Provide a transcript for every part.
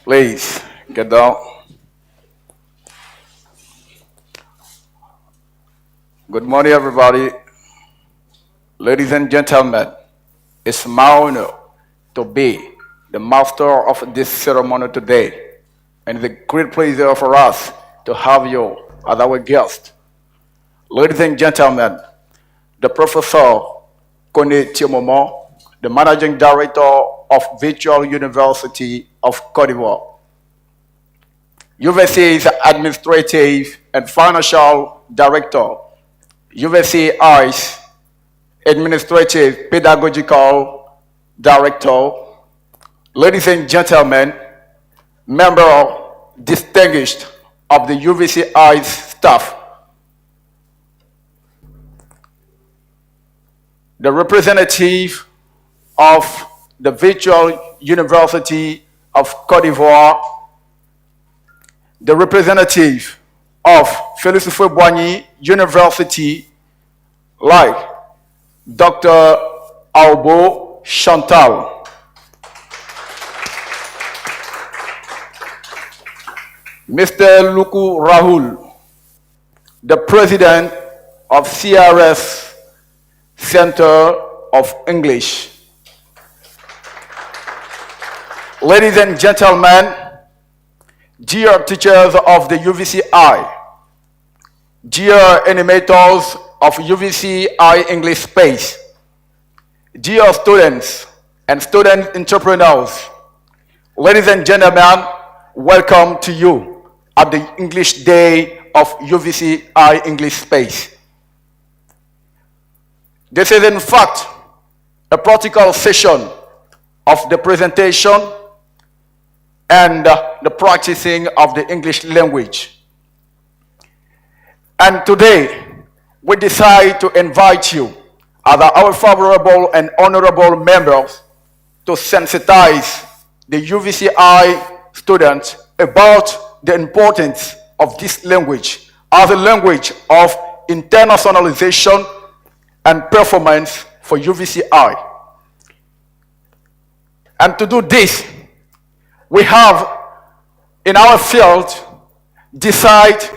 Please, get down. Good morning, everybody. Ladies and gentlemen, it's my honor to be the master of this ceremony today. And it's a great pleasure for us to have you as our guest. Ladies and gentlemen, the Professor Kone Tiomomo, the Managing Director of Virtual University of Cote d'Ivoire. UVCI's Administrative and Financial Director, UVCI's Administrative Pedagogical Director, ladies and gentlemen, member distinguished of the UVCI's staff, the representative of the Virtual University of Cote d'Ivoire, the representative of Félix Houphouët-Boigny University, like Dr. Aobo Chantal, Mr. Luku Rahul, the president of CRS Center of English. Ladies and gentlemen, dear teachers of the UVCI, dear animators of UVCI English Space, dear students and student entrepreneurs, ladies and gentlemen, welcome to you at the English Day of UVCI English Space. This is in fact a practical session of the presentation and the practicing of the English language. And today, we decide to invite you as our favorable and honorable members to sensitize the UVCI students about the importance of this language as a language of internationalization and performance for UVCI. And to do this, we have in our field decided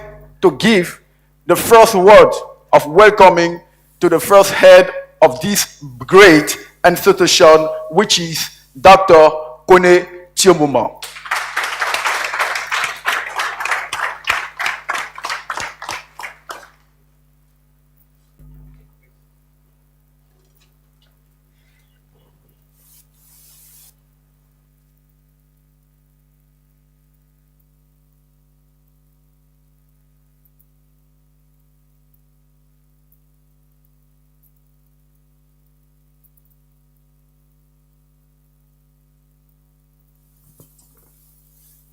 to give the first word of welcoming to the first head of this great institution, which is Dr. Kone Tiomomo.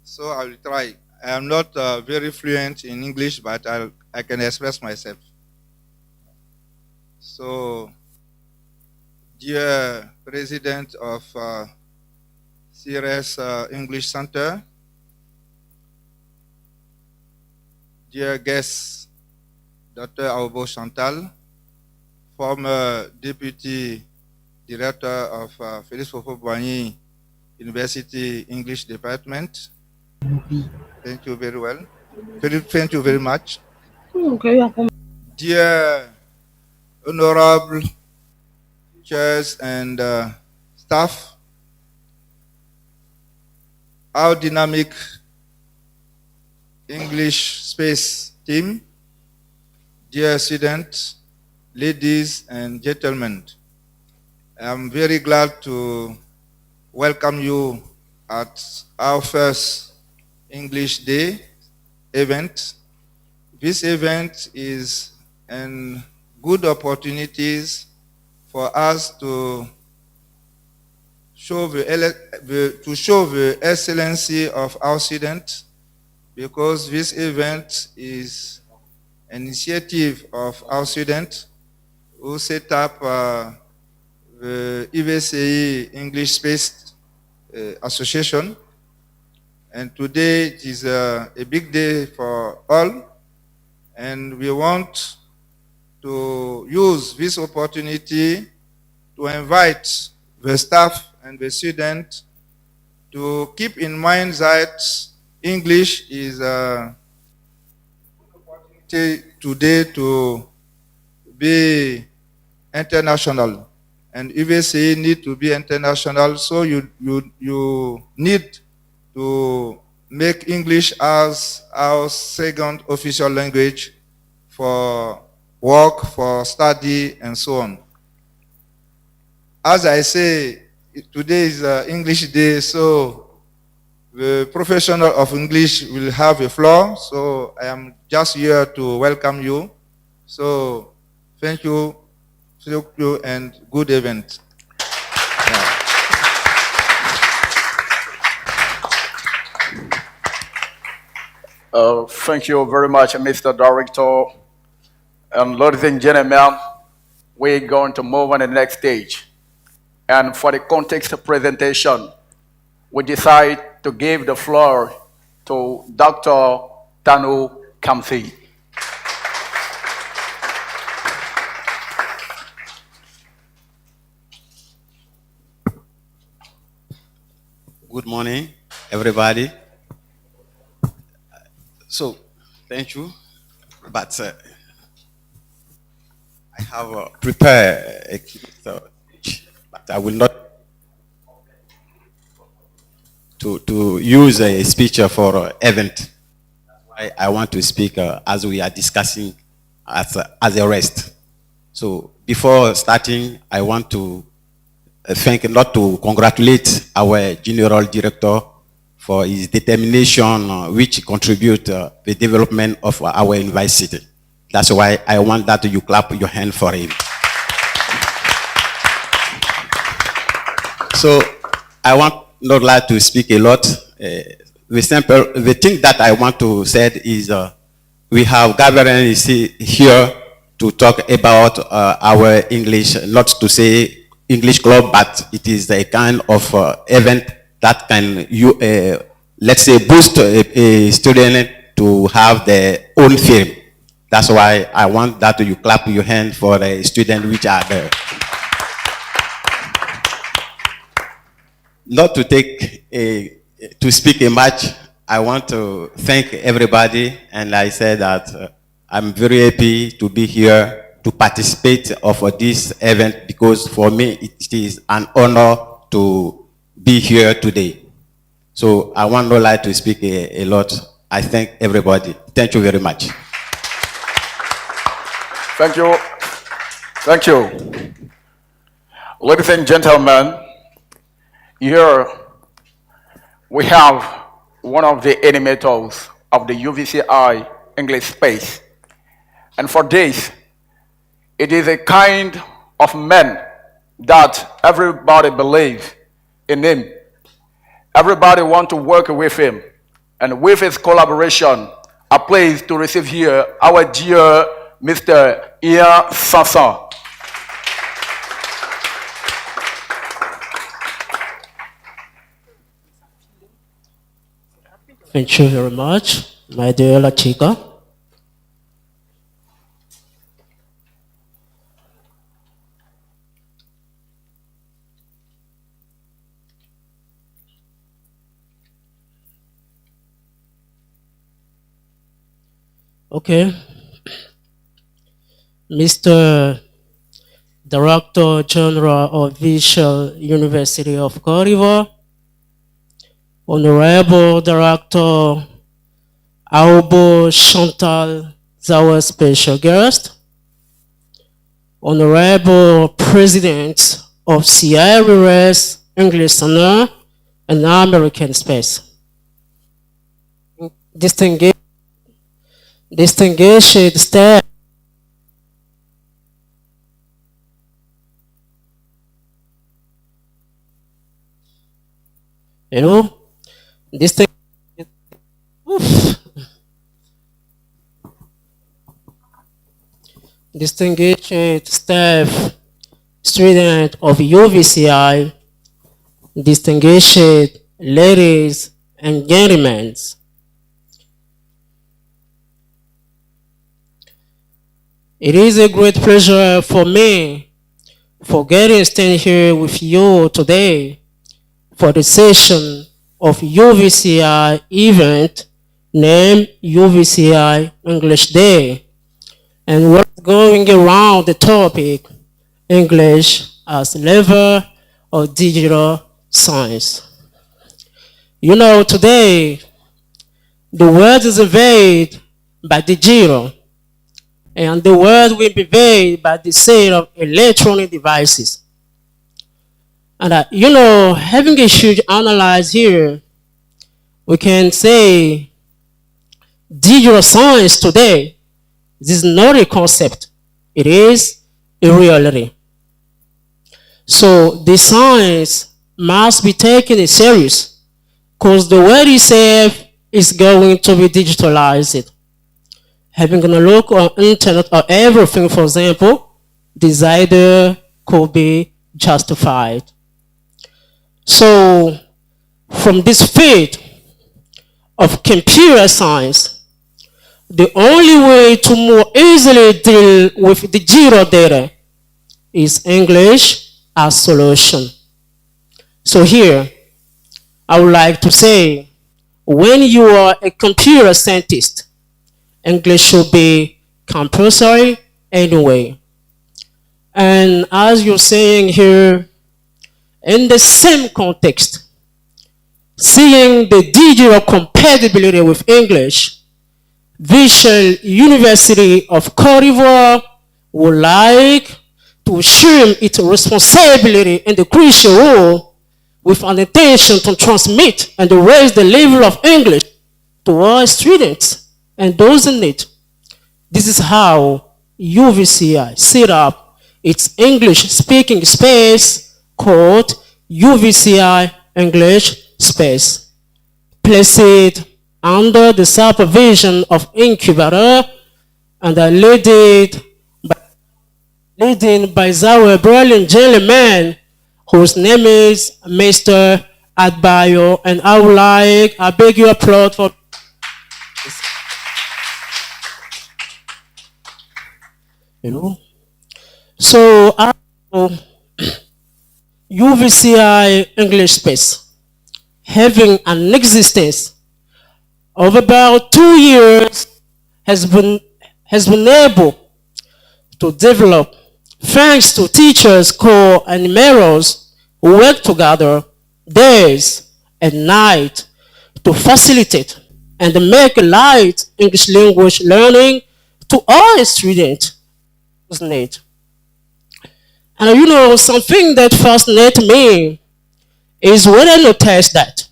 So I will try. I am not very fluent in English, but I can express myself. So, dear President of CRS English Center, dear guest, Dr. Aobo Chantal, former Deputy Director of Félix Houphouët-Boigny University English Department, thank you very well. Thank you very much. Dear honorable chairs and staff, our dynamic English space team, dear students, ladies and gentlemen, I'm very glad to welcome you at our first English Day event. This event is a good opportunity for us to show the excellency of our students, because this event is an initiative of our students who set up the UVCI English Space Association. And today it is a big day for all, and we want to use this opportunity to invite the staff and the students to keep in mind that English is today to be international, and UVCI need to be international, so you need to make English as our second official language for work, for study, and so on. As I say, today is English Day, so the professional of English will have a floor, so I am just here to welcome you. So thank you, and good event. Thank you very much, Mr. Director. Ladies and gentlemen, we're going to move on to the next stage. And for the context presentation, we decide to give the floor to Dr. Tanu Kamsi. Good morning, everybody. So, thank you. But I have prepared a speech, but I will not to use a speech for event. I want to speak as we are discussing as a rest. So, before starting, I want to not to congratulate our general director for his determination, which contribute the development of our university. That's why I want that you clap your hand for him. So I want not like to speak a lot. The thing that I want to say is we have gathered here to talk about our English, not to say English club, but it is a kind of event that can, let's say, boost a student to have their own film. That's why I want that you clap your hand for the students which are there. Not to speak a much, I want to thank everybody, and I say that I'm very happy to be here to participate of this event, because for me it is an honor to be here today. So I want not like to speak a lot. I thank everybody. Thank you very much. Thank you. Thank you. Ladies and gentlemen, here we have one of the animators of the UVCI English space. And for this, it is a kind of man that everybody believes in him. Everybody wants to work with him. And with his collaboration, I'm pleased to receive here our dear Mr. Ian Sanson. Thank you very much, my dear Lachika. Okay. Mr. Director General of Visual University of Côte d'Ivoire, Honorable Director Aobo Chantal Zawa Special Guest, Honorable President of CIRS English Center and American Space, distinguished staff, distinguished staff, student of UVCI, distinguished ladies and gentlemen. It is a great pleasure for me for getting to stand here with you today for the session of UVCI event named UVCI English Day. And we're going around the topic English as lever of digital science. You know, today, the world is invaded by digital, and the world will be invaded by the sale of electronic devices. And you know, having a huge analyze here, we can say digital science today, this is not a concept, it is a reality. So the science must be taken serious because the world itself is going to be digitalized. Having a look on internet or everything, for example, desire could be justified. So from this field of computer science, the only way to more easily deal with digital data is English as solution. So here, I would like to say, when you are a computer scientist, English should be compulsory anyway. And as you're saying here, in the same context, seeing the digital compatibility with English, Visual University of Cote d'Ivoire would like to assume its responsibility in the crucial role with an intention to transmit and to raise the level of English to all students and those in need. This is how UVCI set up its English speaking space called UVCI English Space, placed under the supervision of incubator and led by our brilliant gentleman whose name is Mr. Adbayo, and I beg your applause for this. So UVCI English Space, having an existence of about 2 years, has been able to develop, thanks to teachers, co-animators who work together days and night to facilitate and make light English language learning to all students whose need. And you know, something that fascinates me is when I noticed that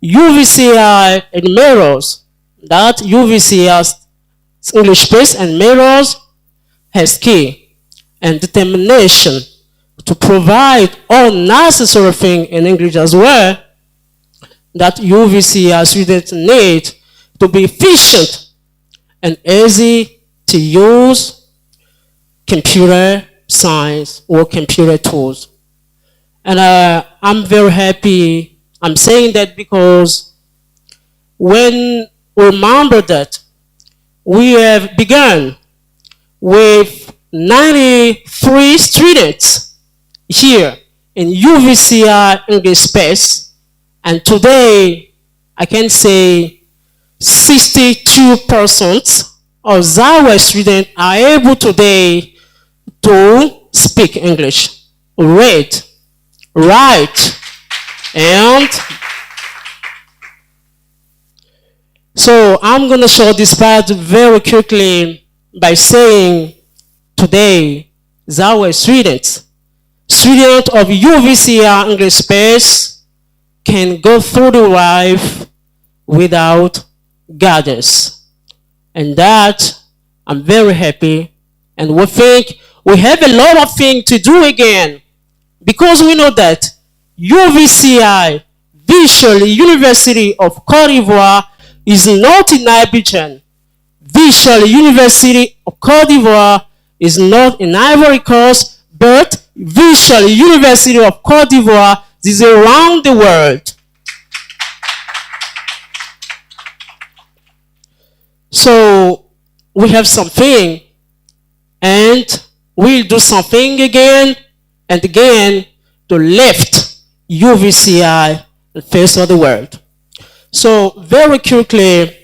UVCI and mirrors, that UVCI English Space and mirrors has skill and determination to provide all necessary things in English as well that UVCI students need to be efficient and easy to use computer science or computer tools. And I'm very happy. I'm saying that because when we remember that we have begun with 93 students here in UVCI English Space, and today I can say 62% of our students are able today to speak English, read, write, and so I'm going to show this part very quickly by saying today our students of UVCI English Space can go through the life without guidance. And that I'm very happy, and we think we have a lot of things to do again, because we know that UVCI, Visual University of Cote d'Ivoire, is not in Abidjan. Visual University of Cote d'Ivoire is not in Ivory Coast, but Visual University of Cote d'Ivoire is around the world. So we have something, and we'll do something again and again to lift UVCI and face of the world. So very quickly,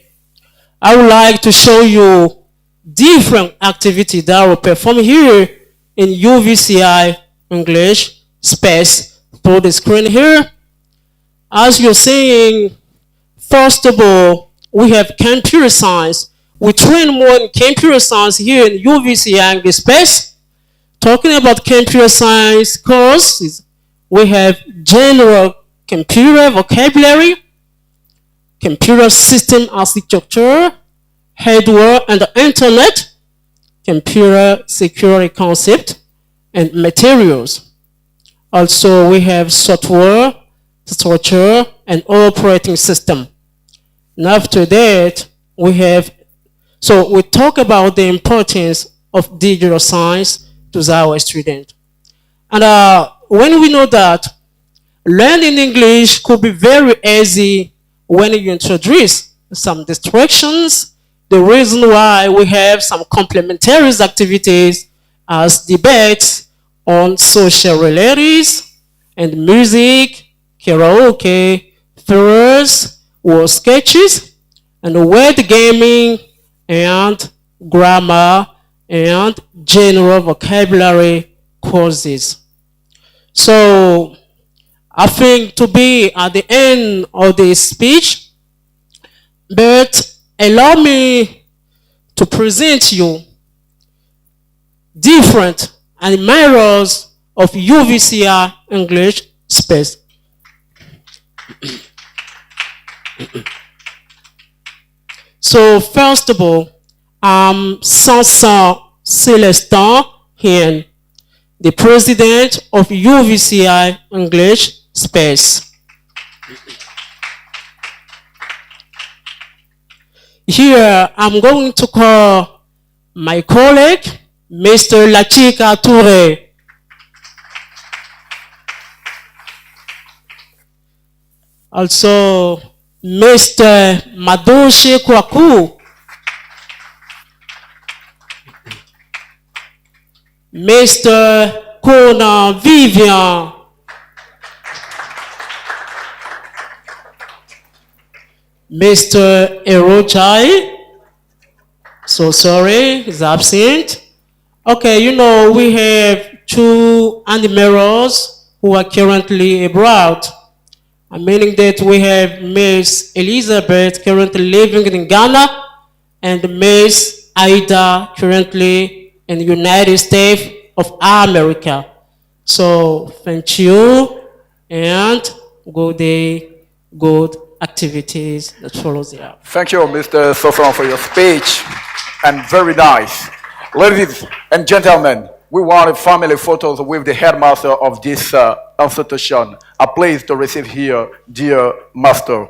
I would like to show you different activities that are performed here in UVCI English space through the screen here. As you're seeing, first of all, we have computer science. We train more in computer science here in UVCI English space. Talking about computer science courses, we have general computer vocabulary, computer system architecture, hardware and the internet, computer security concept, and materials. Also, we have software, structure, and operating system. And after that, we talk about the importance of digital science to our students. And when we know that learning English could be very easy when you introduce some distractions, the reason why we have some complementary activities as debates on social realities and music, karaoke, fairs, word sketches, and word gaming, and grammar, and general vocabulary courses. So I think to be at the end of this speech, but allow me to present you different admirers of UVCI English space. So first of all, I'm Sanson Celestin here, the president of UVCI English space. Here, I'm going to call my colleague, Mr. Lachika Toure. Also, Mr. Madoshe Kwaku. Mr. Conan Vivian. Mr. Erochai, so sorry, he's absent. Okay, you know, we have two animators who are currently abroad. Meaning that we have Miss Elizabeth currently living in Ghana and Miss Aida currently in the United States of America. So thank you and good day, good activities that follows here. Thank you, Mr. Sosson, for your speech, and very nice. Ladies and gentlemen, we want a family photos with the headmaster of this institution. A place to receive here, dear master.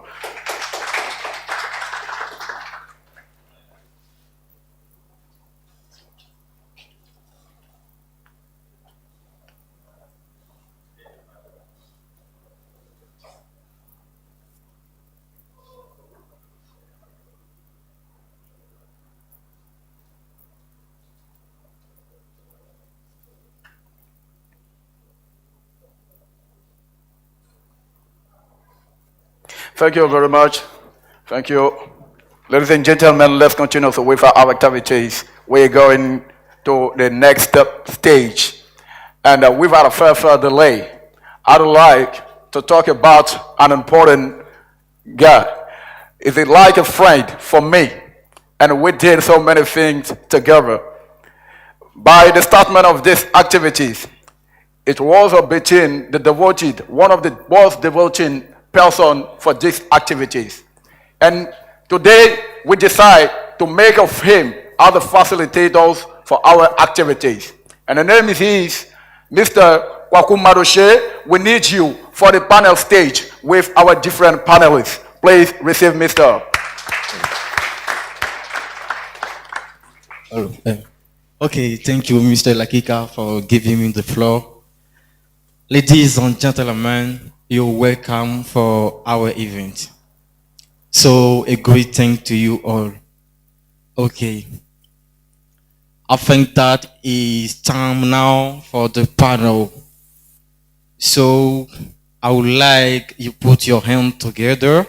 Thank you very much. Thank you. Ladies and gentlemen, let's continue with our activities. We're going to the next stage. And without a further delay, I'd like to talk about an important guy. Is it like a friend for me? And we did so many things together. By the startment of these activities, it was between the devoted, one of the most devoted person for these activities. And today we decide to make of him other facilitators for our activities. And the name is Mr. Kwaku Madoshe. We need you for the panel stage with our different panelists. Please receive Mr. Okay, thank you, Mr. Lakika, for giving me the floor. Ladies and gentlemen, you're welcome for our event. So, a great thank to you all. Okay. I think that it's time now for the panel. So, I would like you put your hand together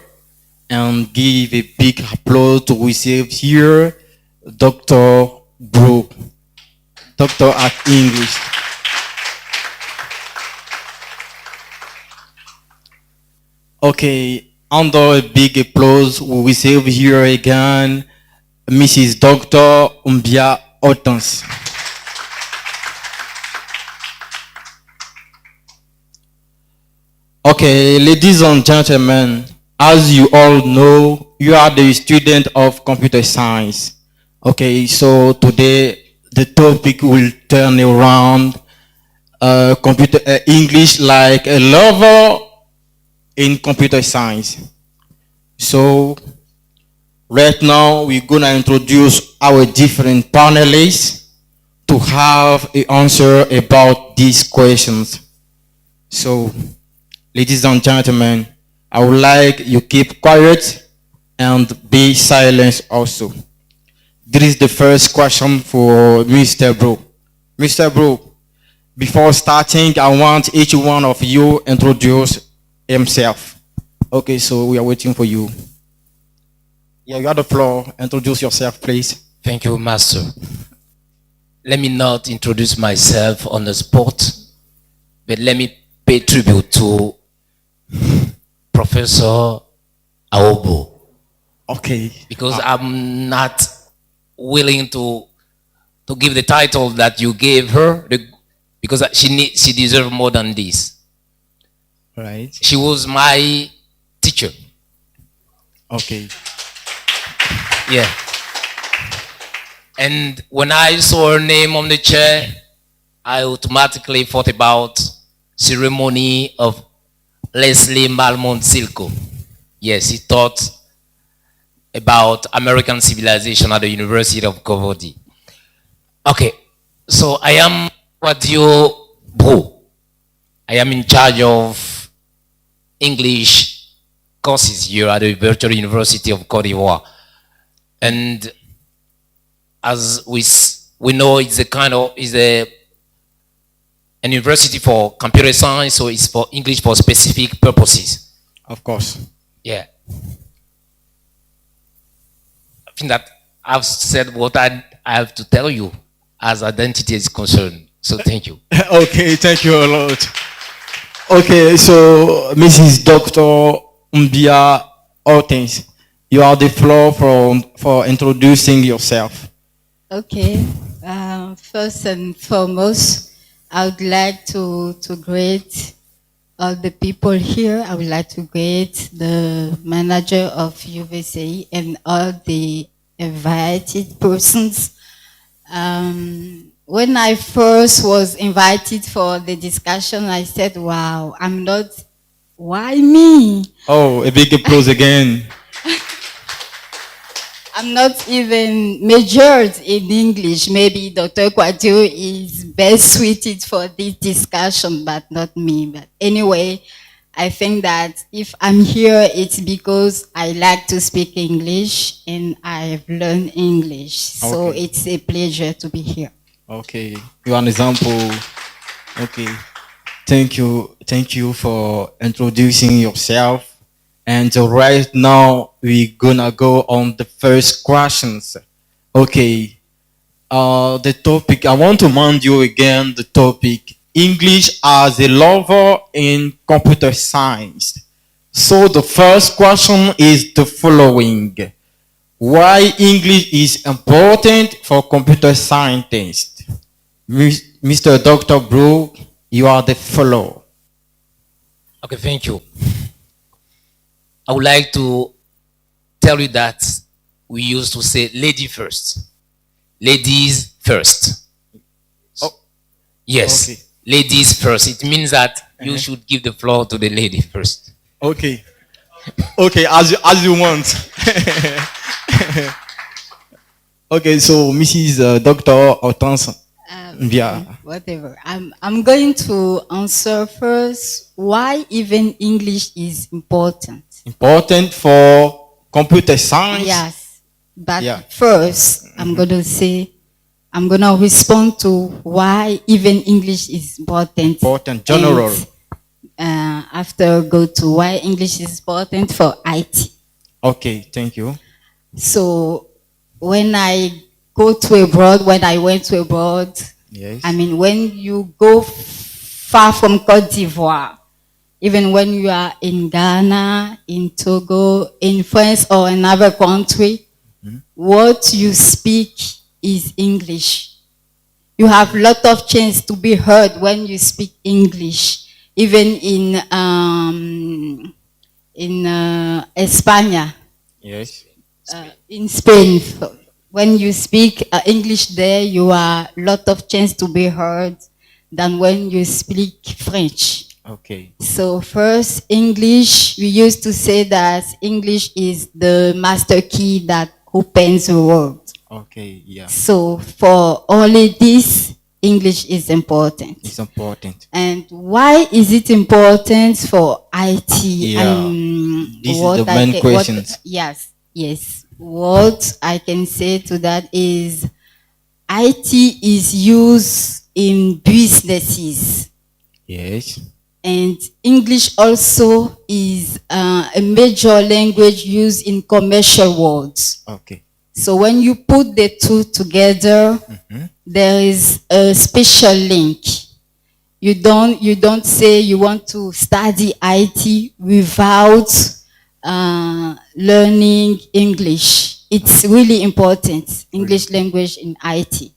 and give a big applause to receive here Dr. Brooke, Doctor at English. Okay, under a big applause, we receive here again Mrs. Dr. Umbia Hortense. Okay, ladies and gentlemen, as you all know, you are the student of computer science. Okay, so today the topic will turn around computer English like a lover in computer science. So right now we're gonna introduce our different panelists to have an answer about these questions. So, ladies and gentlemen, I would like you keep quiet and be silent also. This is the first question for Mr. Brooke. Mr. Brooke, before starting, I want each one of you introduce himself. Okay, so we are waiting for you. Yeah, you have the floor. Introduce yourself, please. Thank you, Master. Let me not introduce myself on the spot, but let me pay tribute to Professor Aobo. Okay. Because I'm not willing to give the title that you gave her, because she deserves more than this. Right. She was my teacher. Okay. Yeah. And when I saw her name on the chair, I automatically thought about ceremony of Leslie Malmont Silko. Yes, he taught about American civilization at the University of Covody. Okay, so I am Wadio Bro. I am in charge of English courses here at the Virtual University of Cote d'Ivoire. And as we know, it's an university for computer science, so it's for English for specific purposes. Of course. Yeah. I think that I've said what I have to tell you as identity is concerned. So thank you. Okay, thank you a lot. Okay, so Mrs. Dr. Umbia Hortense, you have the floor for introducing yourself. Okay. First and foremost, I would like to greet all the people here. I would like to greet the manager of UVCI and all the invited persons. When I first was invited for the discussion, I said, wow, why me? Oh, a big applause again. I'm not even majored in English. Maybe Dr. Kwadjo is best suited for this discussion, but not me. But anyway, I think that if I'm here, it's because I like to speak English and I've learned English. So Okay. it's a pleasure to be here. Okay, you are an example. Okay, thank you for introducing yourself. And right now we're gonna go on the first questions. Okay, the topic, I want to remind you again the topic, English as a lover in computer science. So the first question is the following. Why English is important for computer scientists? Mr. Dr. Brooke, you are the follower. Okay, thank you. I would like to tell you that we used to say lady first. Ladies first. Oh. Yes, Okay. ladies first. It means that you should give the floor to the lady first. Okay. Okay, as you want. Okay, so Mrs. Dr. Hortense. Yeah. Whatever. I'm going to answer first why even English is important. Important for computer science. Yes. But Yeah. first, I'm going to respond to why even English is important. Important, general. after go to why English is important for IT. Okay, thank you. So when I went to abroad, Yes. I mean, when you go far from Cote d'Ivoire, even when you are in Ghana, in Togo, in France, or another country, what you speak is English. You have a lot of chance to be heard when you speak English, even in España, Yes. in Spain. When you speak English there, you are a lot of chance to be heard than when you speak French. Okay. So first, English, we used to say that English is the master key that opens the world. Okay, yeah. So for only this, English is important. It's important. And why is it important for IT? Yeah. This is the main questions. Yes, yes. What I can say to that is IT is used in businesses. Yes. And English also is a major language used in commercial worlds. Okay. So when you put the two together, there is a special link. You don't say you want to study IT without learning English. It's really important, English language in IT.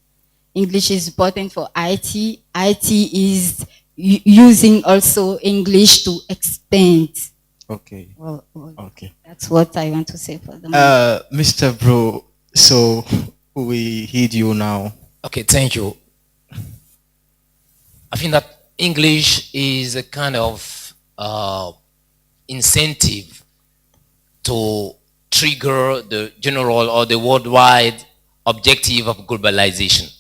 English is important for IT. IT is using also English to expand. Okay. Well, Okay. that's what I want to say for the moment. Mr. Bro, so we hear you now. Okay, thank you. I think that English is a kind of incentive to trigger the general or the worldwide objective of globalization.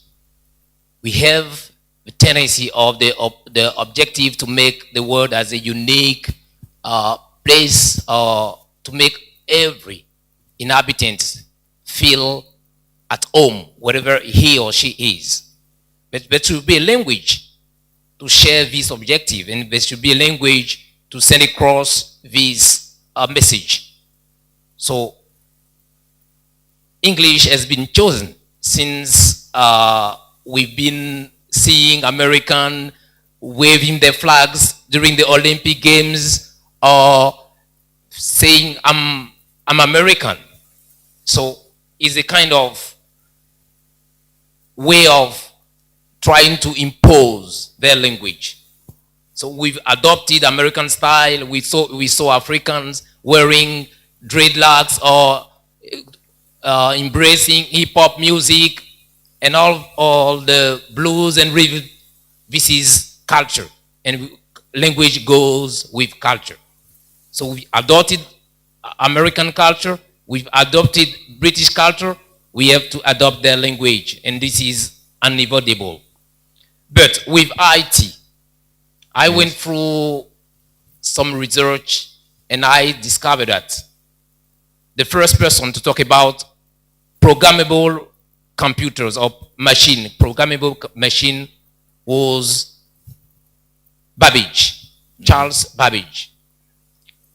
We have the tendency of the objective to make the world as a unique place to make every inhabitant feel at home wherever he or she is. But there should be a language to share this objective, and there should be a language to send across this message. So English has been chosen since we've been seeing Americans waving their flags during the Olympic Games or saying I'm American. So it's a kind of way of trying to impose their language. So we've adopted American style. We saw Africans wearing dreadlocks or embracing hip-hop music and all the blues and rhythm. This is culture, and language goes with culture. So we adopted American culture, we've adopted British culture, we have to adopt their language, and this is unavoidable. But with IT, I went through some research and I discovered that the first person to talk about programmable computers or programmable machine was Babbage, Charles Babbage.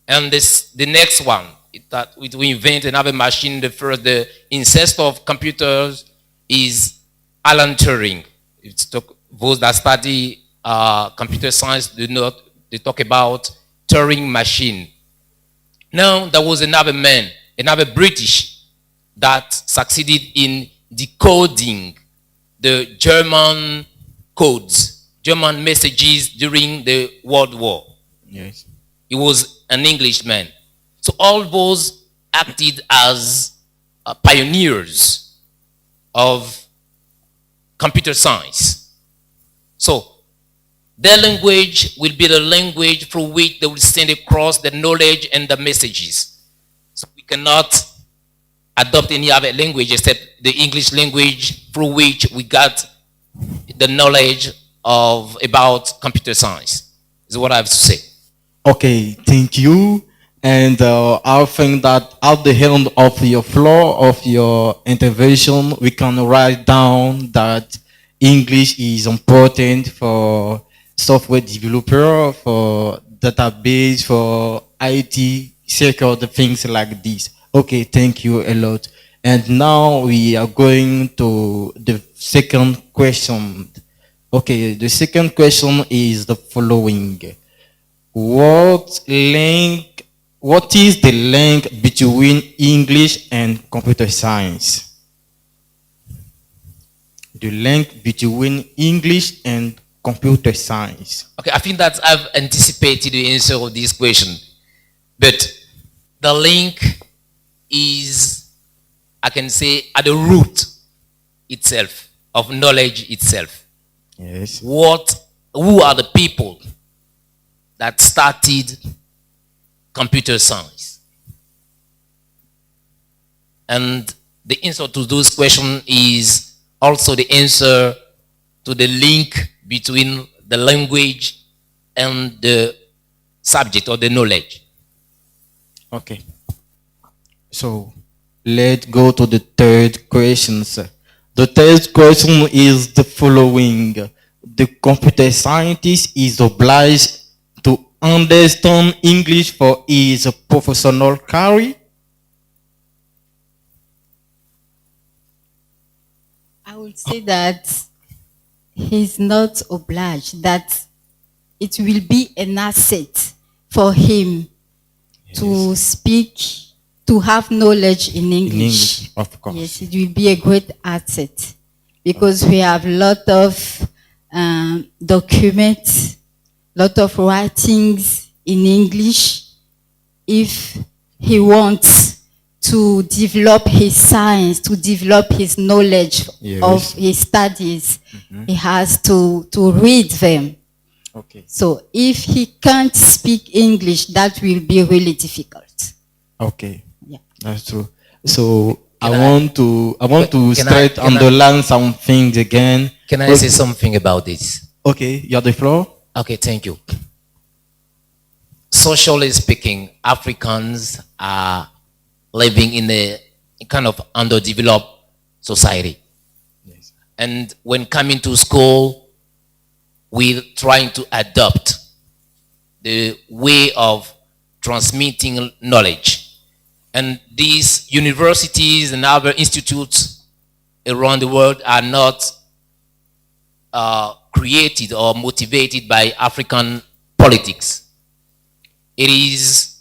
And the next one, that we invent another machine, the ancestor of computers is Alan Turing. Those that study computer science they talk about Turing machine. Now there was another man, another British, that succeeded in decoding the German codes, German messages during the World War. Yes. He was an Englishman. So all those acted as pioneers of computer science. So their language will be the language through which they will send across the knowledge and the messages. So we cannot adopt any other language except the English language through which we got the knowledge about computer science. Is what I have to say. Okay, thank you. And I think that at the end of your floor of your intervention, we can write down that English is important for software developer, for database for IT, secure the things like this. Okay, thank you a lot. And now we are going to the second question. Okay, the second question is the following. What is the link between English and computer science? The link between English and computer science. Okay, I think that I've anticipated the answer of this question. But the link is, I can say, at the root itself, of knowledge itself. Yes. Who are the people that started computer science? And the answer to those questions is also the answer to the link between the language and the subject or the knowledge. Okay. So let's go to the third question, sir. The third question is the following. The computer scientist is obliged to understand English for his professional career? I would say that he's not obliged, that it will be an asset for him to speak, to have knowledge in English. In English, of course. Yes, it will be a great asset because we have a lot of documents, lot of writings in English. If he wants to develop his science, to develop his knowledge of his studies, he has to read them. Okay. So if he can't speak English, that will be really difficult. Okay. Yeah. That's true. So I Can want to can straight I- underline some things again. Can I say something about this? Okay, you have the floor. Okay, thank you. Socially speaking, Africans are living in a kind of underdeveloped society. Yes. And when coming to school, we're trying to adopt the way of transmitting knowledge. And these universities and other institutes around the world are not created or motivated by African politics. It is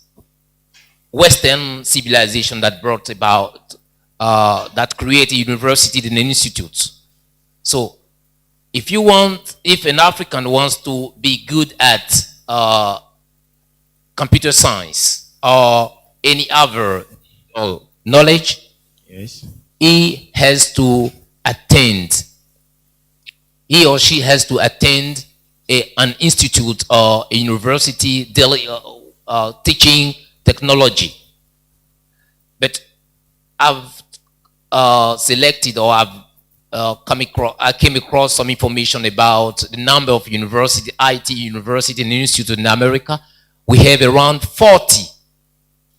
Western civilization that brought about, that created universities and institutes. So if an African wants to be good at computer science or any other knowledge, Yes. he or she has to attend an institute or a university teaching technology. But I've selected, or I came across some information about the number of IT university and institute in America. We have around 40.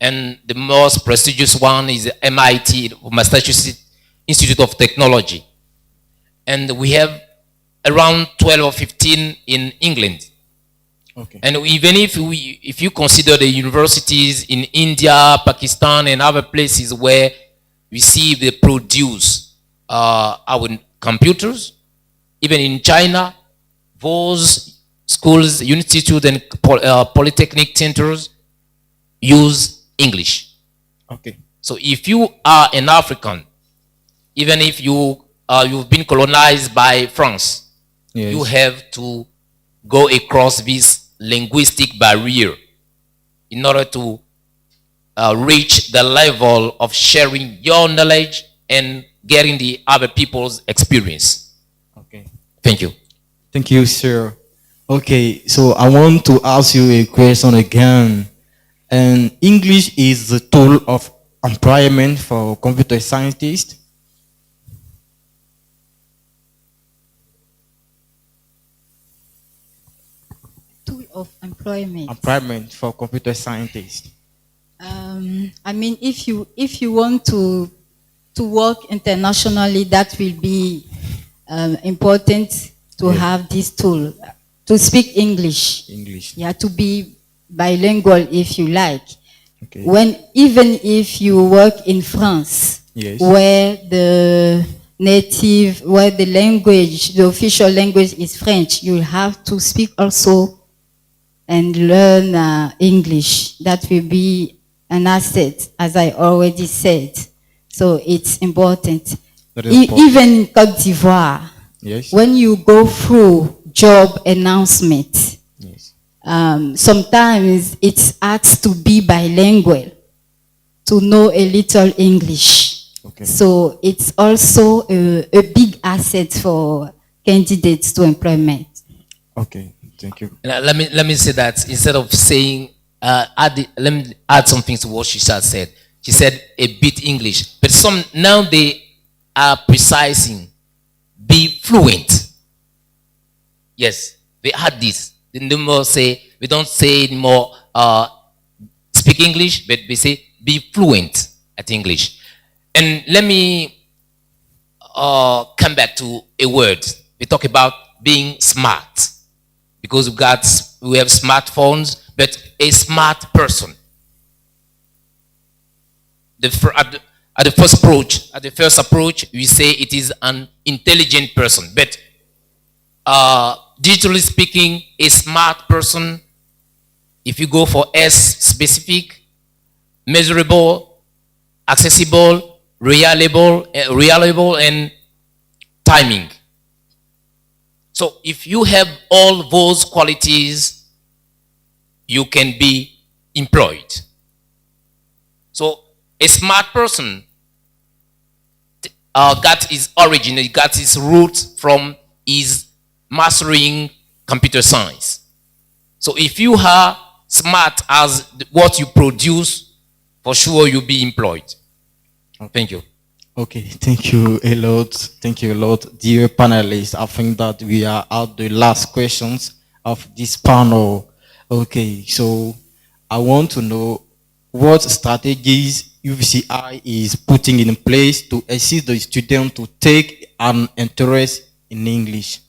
And the most prestigious one is MIT, Massachusetts Institute of Technology. And we have around 12 or 15 in England. Okay. And even if you consider the universities in India, Pakistan, and other places where we see they produce our computers, even in China, those schools, institutes, and polytechnic centers use English. Okay. So if you are an African, even if you've been colonized by France, Yes. you have to go across this linguistic barrier in order to reach the level of sharing your knowledge and getting the other people's experience. Okay. Thank you. Thank you, sir. Okay, so I want to ask you a question again. And English is the tool of employment for computer scientists. Tool of employment. Employment for computer scientists. I mean, if you want to work internationally, that will be important to have this tool to speak English. English. Yeah, to be bilingual if you like. Okay. Even if you work in France, Yes. where the language, the official language is French, you have to speak also and learn English. That will be an asset, as I already said. So it's important. That is important. Even in Côte d'Ivoire, Yes. when you go through job announcement, Yes. sometimes it's asked to be bilingual, to know a little English. Okay. So it's also a big asset for candidates to employment. Okay. Thank you. Let me say that instead of saying, let me add something to what she said. She said a bit English, but some now they are precising, be fluent. Yes, they had this. They no more say, we don't say anymore speak English, but we say be fluent at English. And let me come back to a word. We talk about being smart, because we have smartphones, but a smart person. At the first approach, we say it is an intelligent person, but digitally speaking, a smart person, if you go for S, specific, measurable, accessible, reliable, and timing. So if you have all those qualities, you can be employed. So a smart person got his origin, he got his roots from his mastering computer science. So if you are smart as what you produce, for sure you'll be employed. Thank you. Okay, thank you a lot. Thank you a lot, dear panelists. I think that we are at the last questions of this panel. Okay, so I want to know what strategies UVCI is putting in place to assist the student to take an interest in English.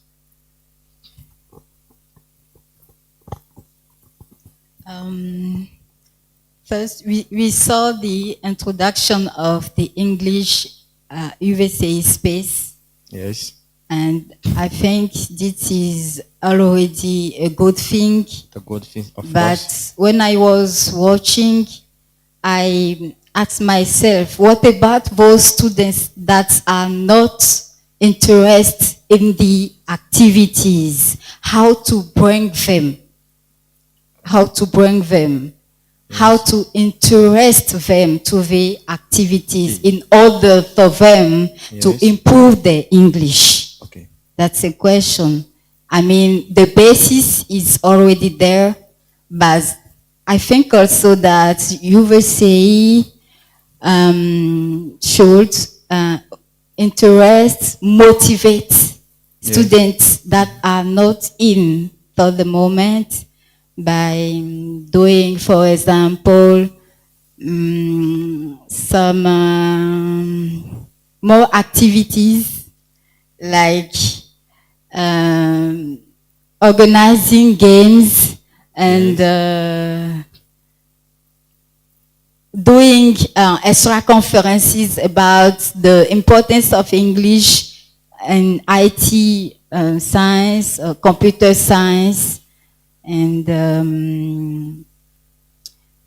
First, we saw the introduction of the English UVCI space. Yes. And I think this is already a good thing. The good thing, of But course. when I was watching, I asked myself, what about those students that are not interested in the activities? How to bring them? How to bring them? How to interest them to the activities in order for them to Yes. improve their English? Okay. That's a question. I mean, the basis is already there, but I think also that UVCI should interest, motivate students that are not in for the moment by doing, for example, some more activities like organizing games and doing extra conferences about the importance of English and IT science, computer science, and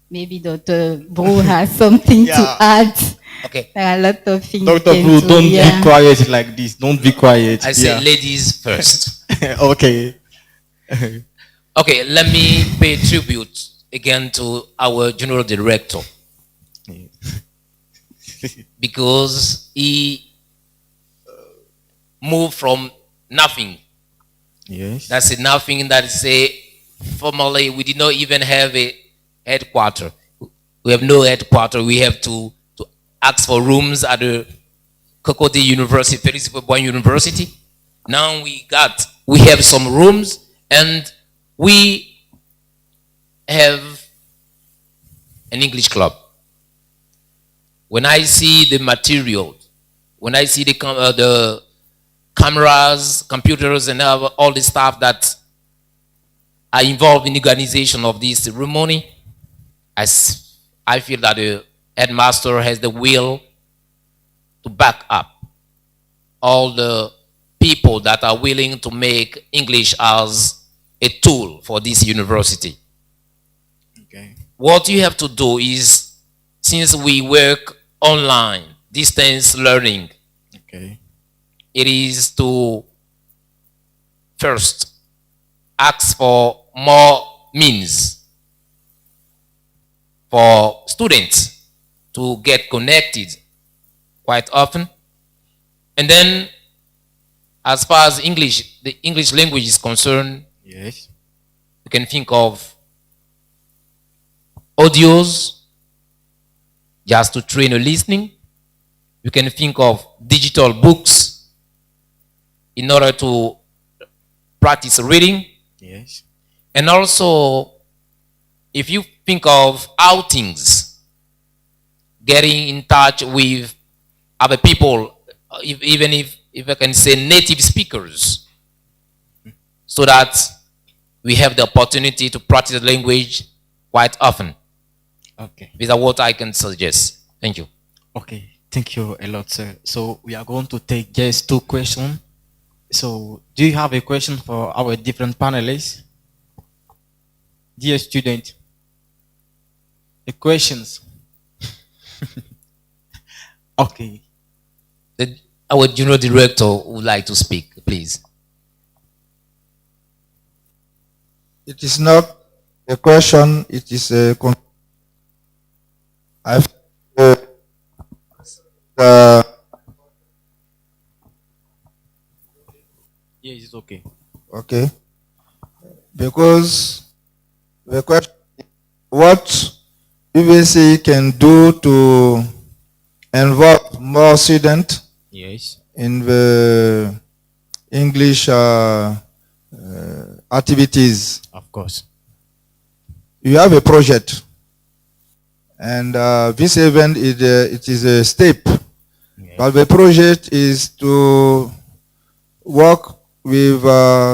maybe Dr. Bru has something to add. Okay. There are a lot of things. Dr. Bru, don't be quiet like this. Don't be quiet. I say ladies first. Okay. Okay, let me pay tribute again to our general director. Because he moved from nothing. Yes. That's a nothing that is a formerly we did not even have a headquarter. We have no headquarter. We have to ask for rooms at the Cocody University, Félix Houphouët-Boigny University. Now we have some rooms and we have an English club. When I see the materials, when I see the cameras, computers, and all the stuff that are involved in the organization of this ceremony. I feel that the headmaster has the will to back up all the people that are willing to make English as a tool for this university. Okay. What you have to do is, since we work online, distance learning, Okay. it is to first ask for more means for students to get connected quite often. And then, as far as English, the English language is concerned, Yes. you can think of audios just to train a listening. You can think of digital books in order to practice reading. Yes. And also, if you think of outings, getting in touch with other people, even if I can say native speakers, so that we have the opportunity to practice the language quite often. Okay. These are what I can suggest. Thank you. Okay. Thank you a lot, sir. So we are going to take just 2 questions. So do you have a question for our different panelists? Dear student, the questions. Okay. Our junior director would like to speak, please. It is not a question, it is a I've Yes, it's okay. okay. Because the question is what UVCI can do to involve more students Yes. in the English activities. Of course. You have a project, and this event is it is a step. Yes. But the project is to work with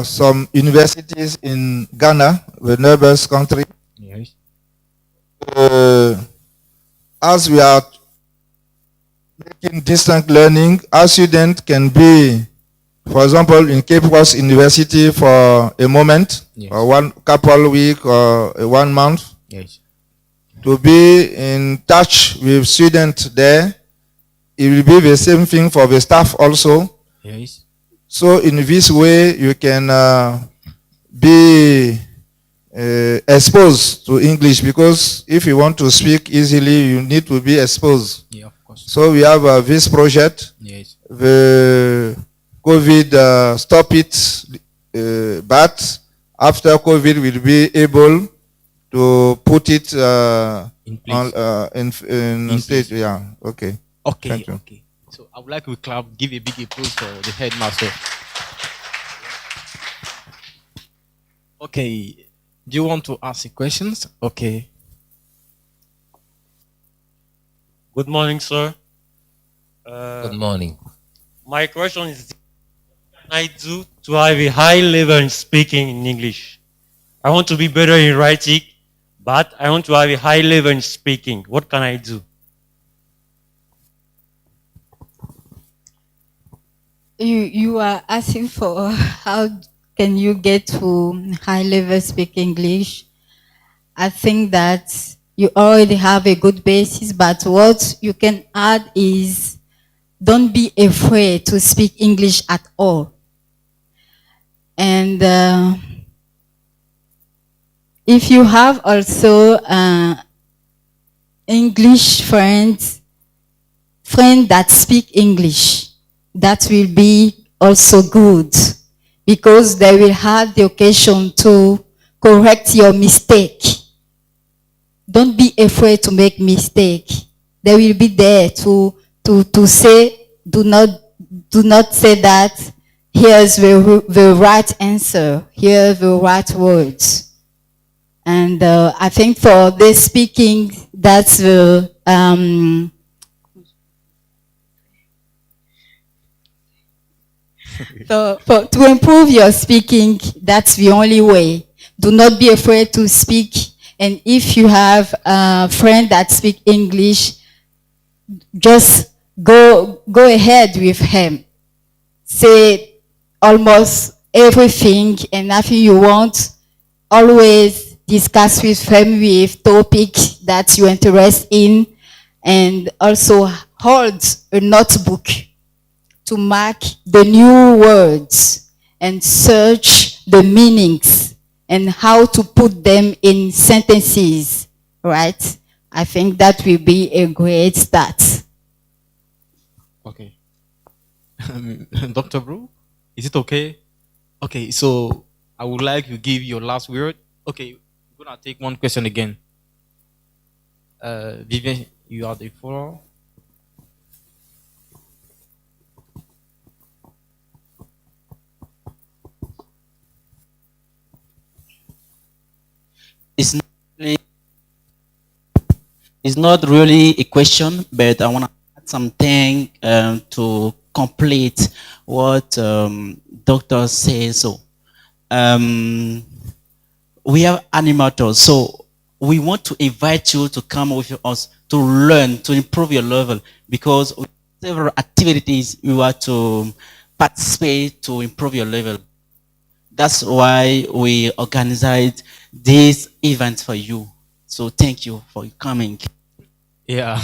some universities in Ghana, the neighbors country. Yes. As we are making distant learning, our students can be, for example, in Cape Coast University for a moment, Yes. or one couple week or 1 month, Yes. to be in touch with students there. It will be the same thing for the staff also. Yes. So in this way, you can be exposed to English, because if you want to speak easily, you need to be exposed. Yeah, of course. So we have this project. Yes. The COVID stop it, but after COVID, we'll be able to put it In place. in In place. place. Yeah. Okay. Okay. Thank you. Okay. So I would like to clap, give a big applause for the headmaster. Okay. Do you want to ask questions? Okay. Good morning, sir. Good morning. My question is, what can I do to have a high level in speaking in English? I want to be better in writing, but I want to have a high level in speaking. What can I do? You are asking for how can you get to high level speak English. I think that you already have a good basis, but what you can add is don't be afraid to speak English at all. And if you have also English friends that speak English, that will be also good, because they will have the occasion to correct your mistake. Don't be afraid to make mistake. They will be there to say, do not say that. Here's the right answer. Here are the right words. And I think for this speaking, that's the so to improve your speaking, that's the only way. do not be afraid to speak. And if you have a friend that speak English, just go ahead with him. Say almost everything and nothing you want. Always discuss with him with topics that you interest in, and also hold a notebook to mark the new words and search the meanings and how to put them in sentences, right? I think that will be a great start. Okay. Dr. Bru, is it okay? Okay, so I would like to give your last word. Okay, we're gonna take one question again. Vivian, you are the floor. It's not really, it's not really a question, but I want to add something to complete what Doctor says. So, we have animators, so we want to invite you to come with us to learn, to improve your level, because we have several activities you want to participate to improve your level. That's why we organized this event for you. So thank you for coming. Yeah.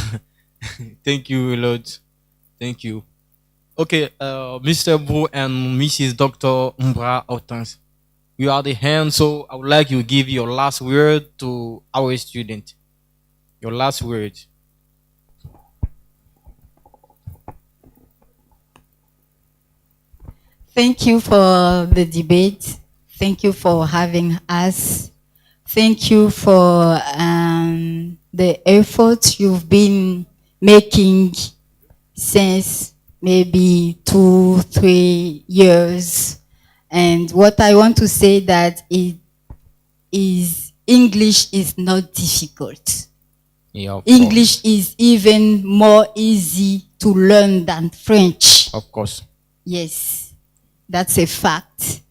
Thank you a lot. Thank you. Okay, Mr. Bru and Mrs. Dr. Umbra Hortense, you are the hand, so I would like you to give your last word to our student. Your last word. Thank you for the debate. Thank you for having us. Thank you for the effort you've been making since maybe 2-3 years. And what I want to say that it is English is not difficult. Yeah, English is even more easy to learn than French. of course. Yes, that's a fact.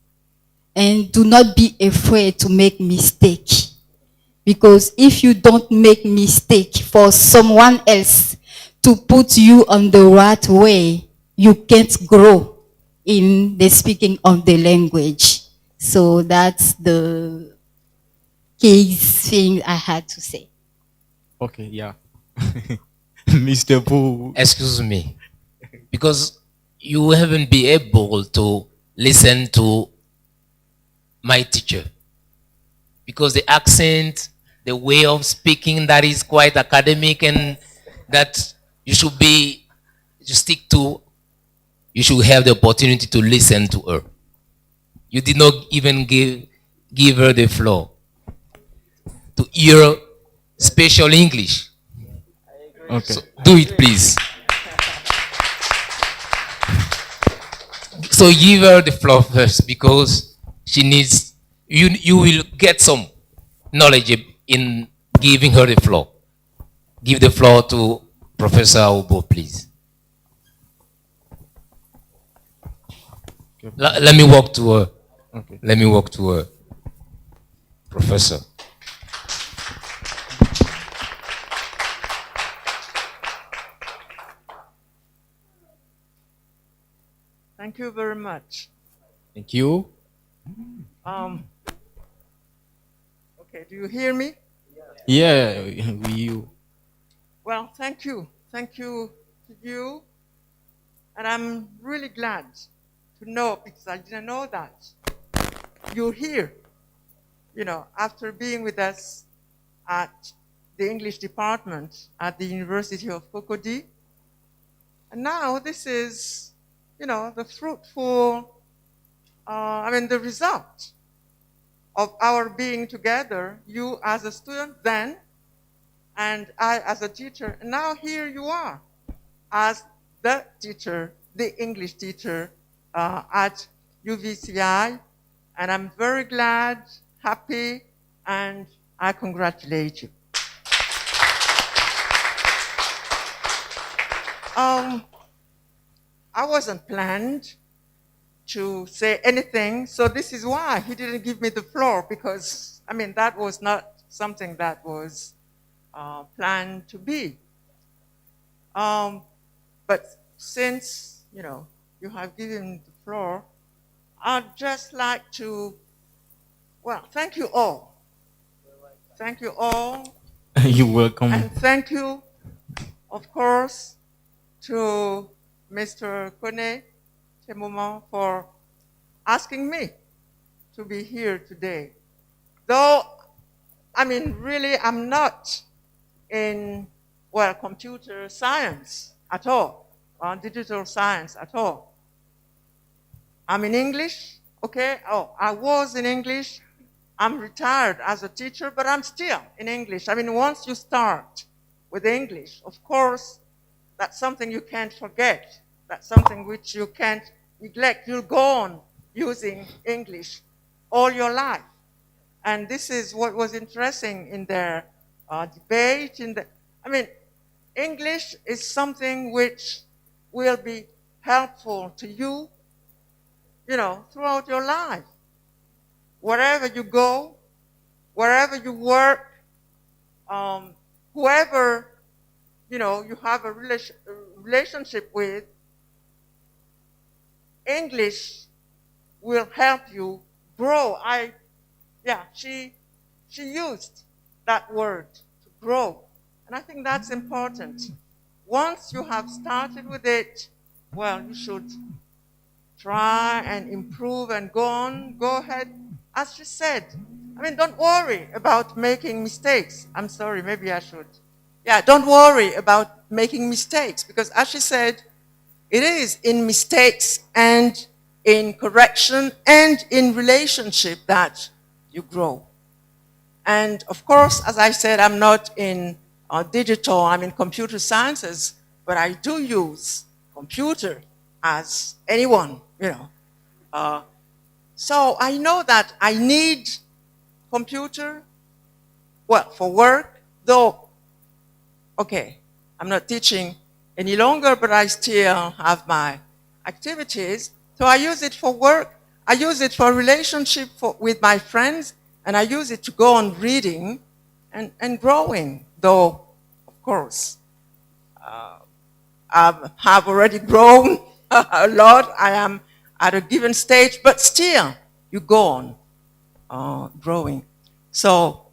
And do not be afraid to make mistake. Because if you don't make mistake for someone else to put you on the right way, you can't grow in the speaking of the language. So that's the key thing I had to say. Okay, yeah. Mr. Bru. Excuse me, because you haven't been able to listen to my teacher, because the accent, the way of speaking that is quite academic and that you stick to, you should have the opportunity to listen to her. You did not even give her the floor to hear special English. Okay. So do it, please. So give her the floor first, because she needs, you will get some knowledge in giving her the floor. Give the floor to Professor Obo, please. Okay. Let me walk to her. Okay. Let me walk to her. Professor. Thank you very much. Thank you. Okay, do you hear me? Yeah, you. Well, thank you. Thank you to you. And I'm really glad to know, because I didn't know that you're here, after being with us at the English department at the University of Cocody. And now this is, the fruitful, the result of our being together, you as a student then, and I as a teacher. And now here you are as the teacher, the English teacher at UVCI. And I'm very glad, happy, and I congratulate you. I wasn't planned to say anything. So this is why he didn't give me the floor, because, I mean, that was not something that was planned to be. But since, you know, you have given the floor, I'd just like to, well, thank you all. Thank you all. You're welcome. And thank you, of course, to Mr. Kone Temomo for asking me to be here today. Though, I mean, really, I'm not in, well, computer science at all, or digital science at all. I'm in English, okay? Oh, I was in English. I'm retired as a teacher, but I'm still in English. I mean, once you start with English, of course, that's something you can't forget. That's something which you can't neglect. You'll go on using English all your life. And this is what was interesting in their debate. I mean, English is something which will be helpful to you, you know, throughout your life. Wherever you go, wherever you work, whoever, you know, you have a relationship with, English will help you grow. She used that word, to grow. And I think that's important. Once you have started with it, well, you should try and improve and go on, go ahead. As she said, I mean, don't worry about making mistakes. I'm sorry, maybe I should. Yeah, don't worry about making mistakes, because as she said, it is in mistakes and in correction and in relationship that you grow. And of course, as I said, I'm not in digital, I'm in computer sciences, but I do use computer as anyone, you know. So I know that I need computer, well, for work, though, okay, I'm not teaching any longer, but I still have my activities. So I use it for work, I use it for relationship with my friends, and I use it to go on reading and growing, though, of course, I have already grown a lot. I am at a given stage, but still, you go on growing. So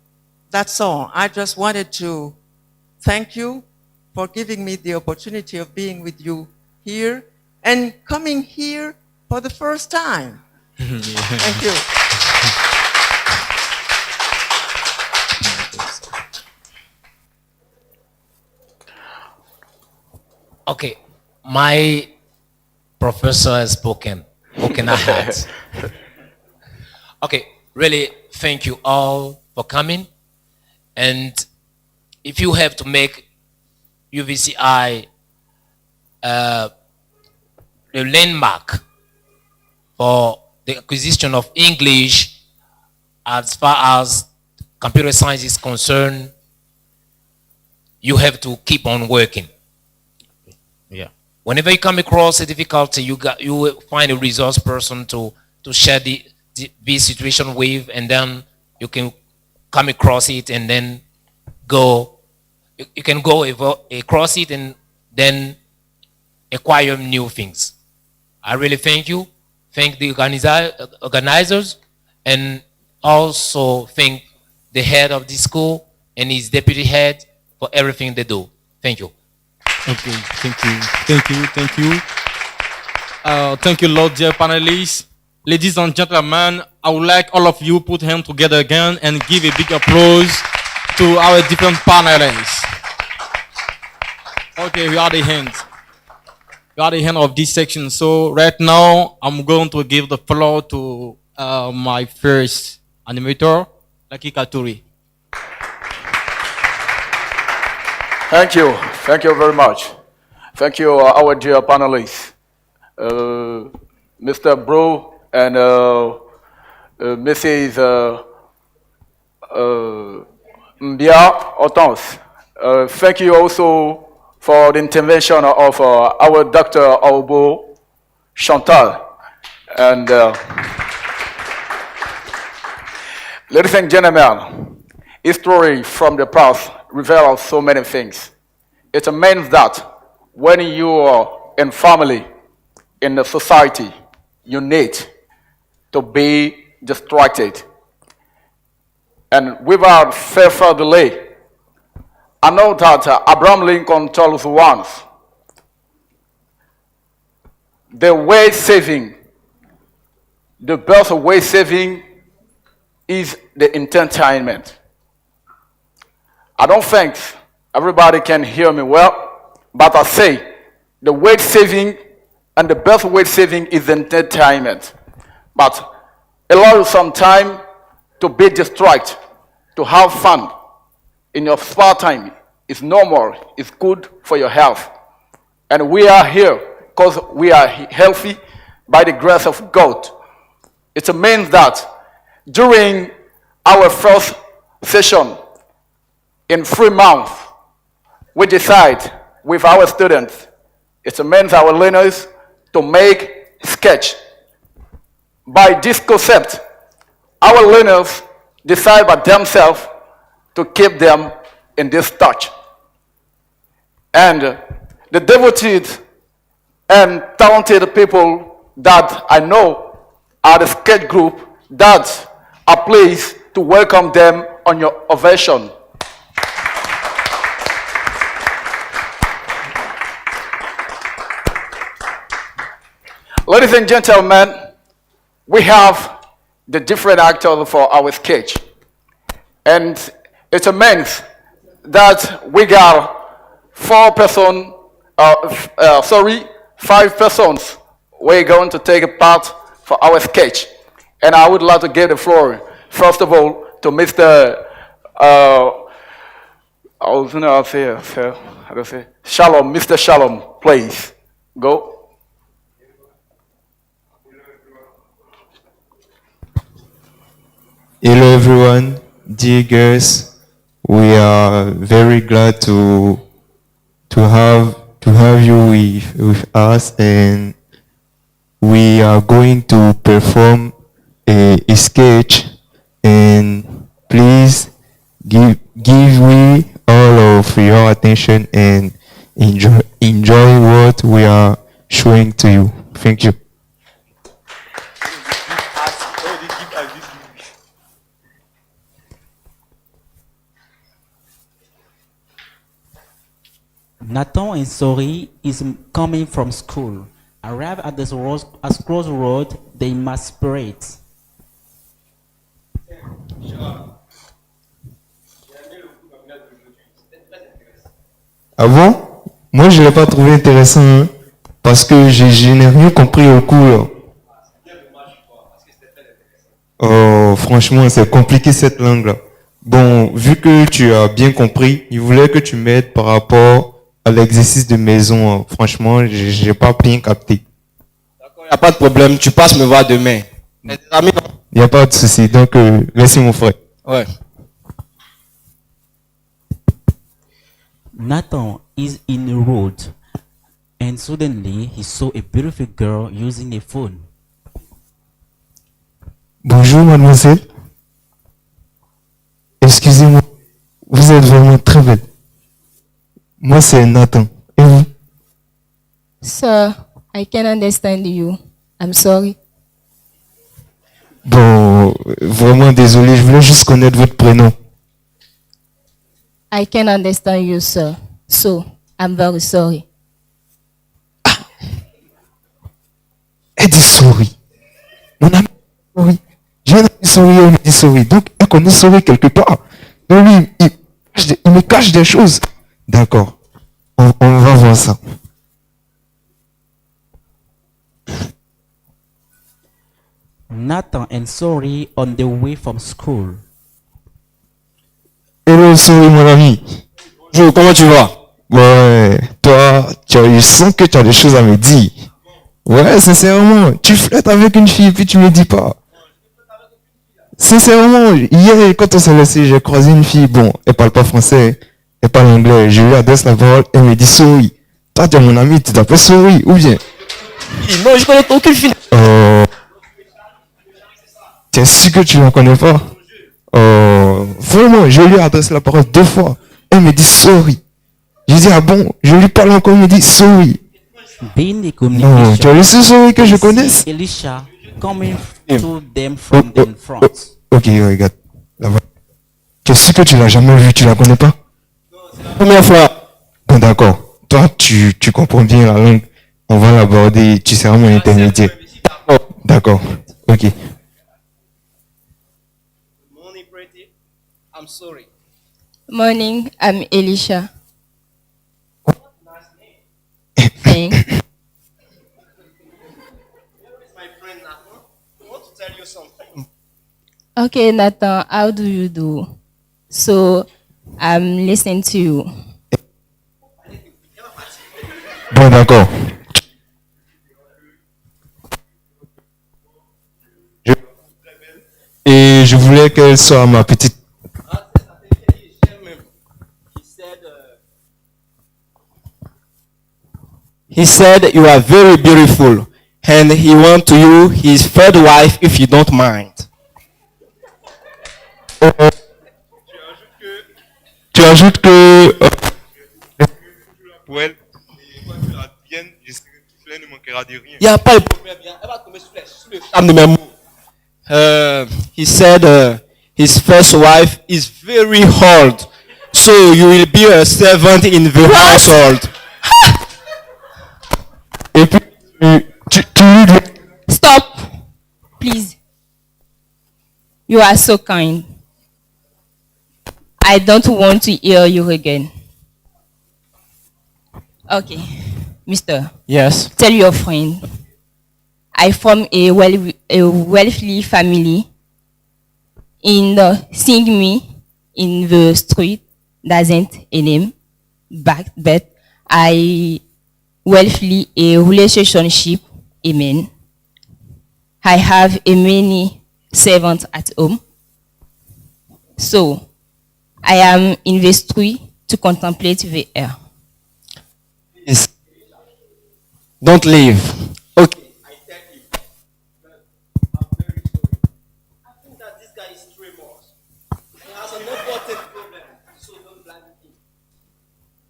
that's all. I just wanted to thank you for giving me the opportunity of being with you here and coming here for the first time. Thank you. Okay, my professor has spoken. What can I add? Okay, really, thank you all for coming. And if you have to make UVCI the landmark for the acquisition of English as far as computer science is concerned, you have to keep on working. Yeah. Whenever you come across a difficulty, you will find a resource person to share this situation with, and then you can come across it and then go. You can go across it and then acquire new things. I really thank you. Thank the organizers, and also thank the head of the school and his deputy head for everything they do. Thank you. Okay, thank you. Thank you, thank you. Thank you, Lord, dear panelists. Ladies and gentlemen, I would like all of you put hands together again and give a big applause to our different panelists. Okay, we are the hands. We are the hand of this section. So right now, I'm going to give the floor to my first animator, Lucky Katuri. Thank you. Thank you very much. Thank you, our dear panelists, Mr. Bro and Mrs. Mbia Hortense. Thank you also for the intervention of our Dr. Aubo Chantal. And ladies and gentlemen, history from the past reveals so many things. It means that when you are in family, in the society, you need to be distracted. And without further delay, I know that Abraham Lincoln told us once, the way saving, the best way saving is the entertainment. I don't think everybody can hear me well, but I say the way saving and the best way saving is entertainment. But allow you some time to be distracted, to have fun in your spare time. It's normal, it's good for your health. And we are here because we are healthy by the grace of God. It means that during our first session in 3 months, we decide with our students, it means our learners, to make sketch. By this concept, our learners decide by themselves to keep them in this touch. And the devoted and talented people that I know are the sketch group that are pleased to welcome them on your ovation. Ladies and gentlemen, we have the different actors for our sketch. And it means that we got 5 persons. We're going to take a part for our sketch. And I would like to give the floor, first of all, to Mr. Shalom. Mr. Shalom, please. Go. Hello everyone, dear girls. We are very glad to have you with us, and we are going to perform a sketch. And please give me all of your attention and enjoy what we are showing to you. Thank you. Nathan and Sori is coming from school. Arrive at this crossroad, they must separate. Ah bon? Moi, je l'ai pas trouvé intéressant, hein, parce que je n'ai rien compris au cours. Oh, franchement, c'est compliqué cette langue-là. Bon, vu que tu as bien compris, il voulait que tu m'aides par rapport à l'exercice de maison. Franchement, j'ai pas bien capté. D'accord, il n'y a pas de problème. Tu passes me voir demain. Il n'y a pas de souci. Donc, merci mon frère. Ouais. Nathan is in the road, and suddenly he saw a beautiful girl using a phone. Bonjour, mademoiselle. Excusez-moi, vous êtes vraiment très belle. Moi, c'est Nathan. Et vous? Sir, I can understand you. I'm sorry. Bon, vraiment désolé, je voulais juste connaître votre prénom. I can understand you, sir. So, I'm very sorry. Elle dit sorry. Mon ami, sorry. J'ai un ami sorry, elle me dit sorry. Donc, elle connaît sorry quelque part. Donc, lui, il me cache des choses. D'accord. On va voir ça. Nathan and Sori on the way from school. Hello, sorry, mon ami. Bonjour, comment tu vas? Ouais, toi, je sens que tu as des choses à me dire. Ouais, sincèrement, tu flirtes avec une fille et puis tu me dis pas. Sincèrement, hier, quand on s'est laissé, j'ai croisé une fille. Bon, elle parle pas français, elle parle anglais. Je lui adresse la parole, elle me dit sorry. Toi, tu es mon ami, tu t'appelles sorry, ou bien? Non, je connais aucune fille. Tu es sûr que tu ne la connais pas? Oh, vraiment, je lui adresse la parole 2 fois. Elle me dit sorry. Je dis, ah bon? Je lui parle encore, il me dit sorry. Being the Non, communication. tu as le seul sorry que je connaisse? Elisha coming to them from the front. Ok, regarde. Là-bas. Tu es sûr que tu l'as jamais vu, tu la connais pas? Première fois. Bon, d'accord. Toi, tu comprends bien la langue. On va l'aborder. Tu seras mon intermédiaire. D'accord. Ok. Morning, pretty. I'm sorry. Morning, I'm Elisha. Thanks. My friend Nathan, I want to tell you something. Okay, Nathan, how do you do? So, I'm listening to you. Bon, d'accord. Et je voulais qu'elle soit ma petite. He said you are very beautiful and he wants to you his third wife if you don't mind. Tu ajoutes que. Pour elle, et quand tu la viennes, je ne manquera de rien. Il n'y a pas de problème, elle va tomber sous le charme de mes mots. He said his first wife is very old, so you will be a servant in the household. Et puis, tu lui dis. Stop, please. You are so kind. I don't want to hear you again. Okay, Mister. Yes. Tell your friend. I from a wealthy family. In seeing me in the street doesn't name back, but I wealthy a relationship. Amen. I have a many servants at home. So I am in the street to contemplate the air. Please. Don't leave. Okay. I tell you. I'm very sorry. I think that this guy is tremors. He has an important problem, so don't blame him.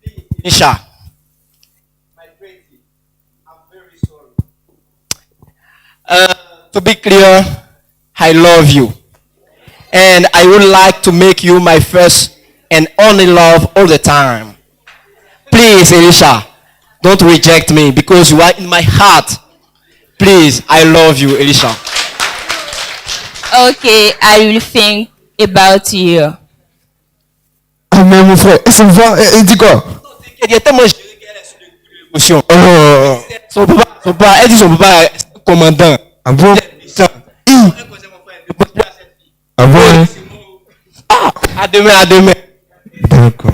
Please. Isha. My pretty. I'm very sorry. To be clear, I love you. And I would like to make you my first and only love all the time. Please, Elisha, don't reject me because you are in my heart. Please, I love you, Elisha. Okay, I will think about you. Ah, mais mon frère, elle se voit, elle dit quoi? Il y a tellement d'émotions. Elle dit son papa commandant. Ah bon? Ah bon? Hein? À demain, à demain. D'accord.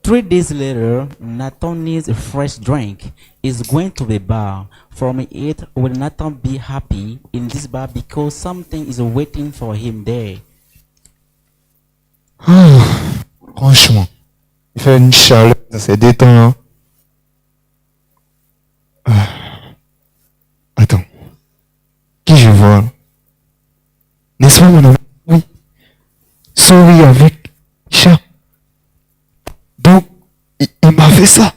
Three days later, Nathan needs a fresh drink. He's going to the bar. From it, will Nathan be happy in this bar because something is waiting for him there? Franchement, il fait une chaleur dans ces 2 temps-là. Attends. Qui je vois? N'est-ce pas mon ami? Oui. Sorry avec chat. Donc, il m'a fait ça.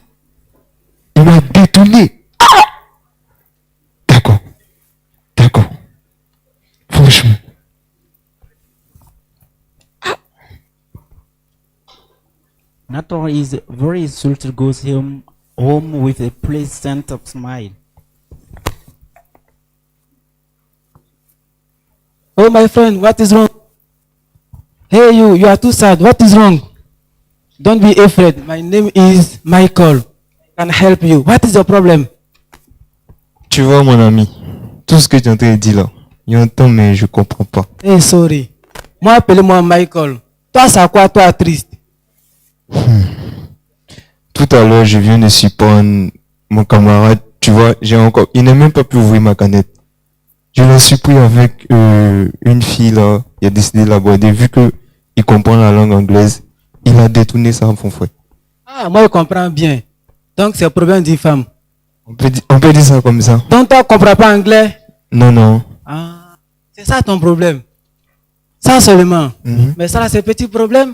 Il m'a détourné. D'accord. D'accord. Franchement. Nathan is very insulted, goes home with a pleasant smile. Oh, my friend, what is wrong? Hey, you are too sad. What is wrong? Don't be afraid. My name is Michael. I can help you. What is your problem? Tu vois, mon ami, tout ce que tu es en train de dire là, j'entends, mais je comprends pas. Hey, sorry. Moi, appelle-moi Michael. Toi, c'est à quoi, toi, triste? Tout à l'heure, je viens de surprendre mon camarade, tu vois, il n'a même pas pu ouvrir ma canette. Je l'ai surpris avec une fille là, il a décidé de l'aborder, vu que il comprend la langue anglaise, il a détourné ça en fond fouet. Ah, moi, je comprends bien. Donc, c'est le problème d'une femme. On peut dire ça comme ça. Donc, toi, tu ne comprends pas anglais? Non, non. Ah, c'est ça ton problème. Ça seulement. Mais ça, c'est petit problème.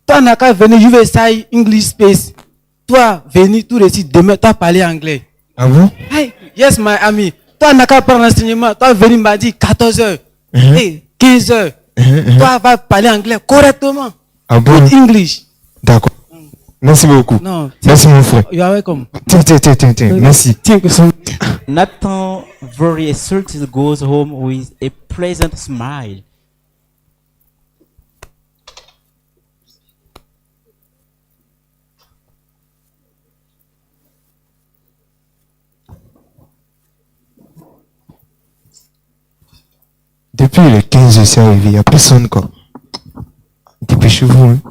Toi, n'a qu'à venir UVCI English Space. Toi, venir tout de suite demain, toi, parler anglais. Ah bon? Hey, yes, my ami. Toi, n'a qu'à prendre l'enseignement. Toi, venir m'a dit 14h. Hey, 15h. Toi, va parler anglais correctement. Ah bon? Good English. D'accord. Merci beaucoup. Non, merci mon frère. You are welcome. Tiens. Merci. Nathan very assertive goes home with a pleasant smile. Depuis le 15, je suis arrivé, il n'y a personne quoi. Dépêchez-vous. Hein.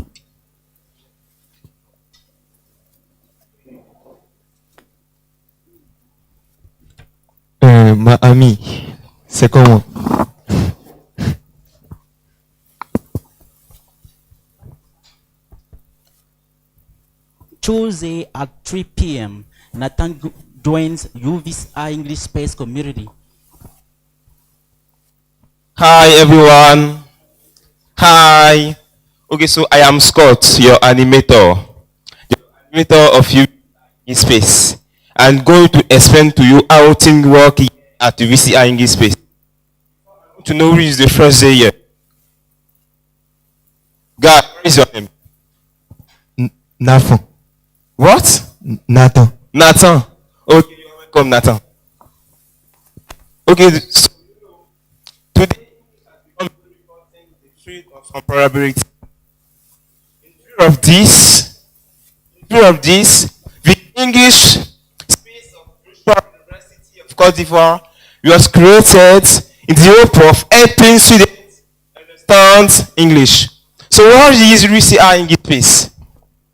Ma amie, c'est comment? Tuesday at 3 p.m., Nathan joins UVCI English Space community. Hi everyone. Hi. Okay, so I am Scott, your animator of UVCI Space. I'm going to explain to you how things work at UVCI English Space. To know who is the first day here. God, what is your name? Nathan. What? Nathan. Nathan. Okay, you're welcome, Nathan. Okay, so today I'm reporting the truth of comparability. In view of this, the English Space of Virtual University of Cote d'Ivoire was created in the hope of helping students understand English. So what is UVCI English Space?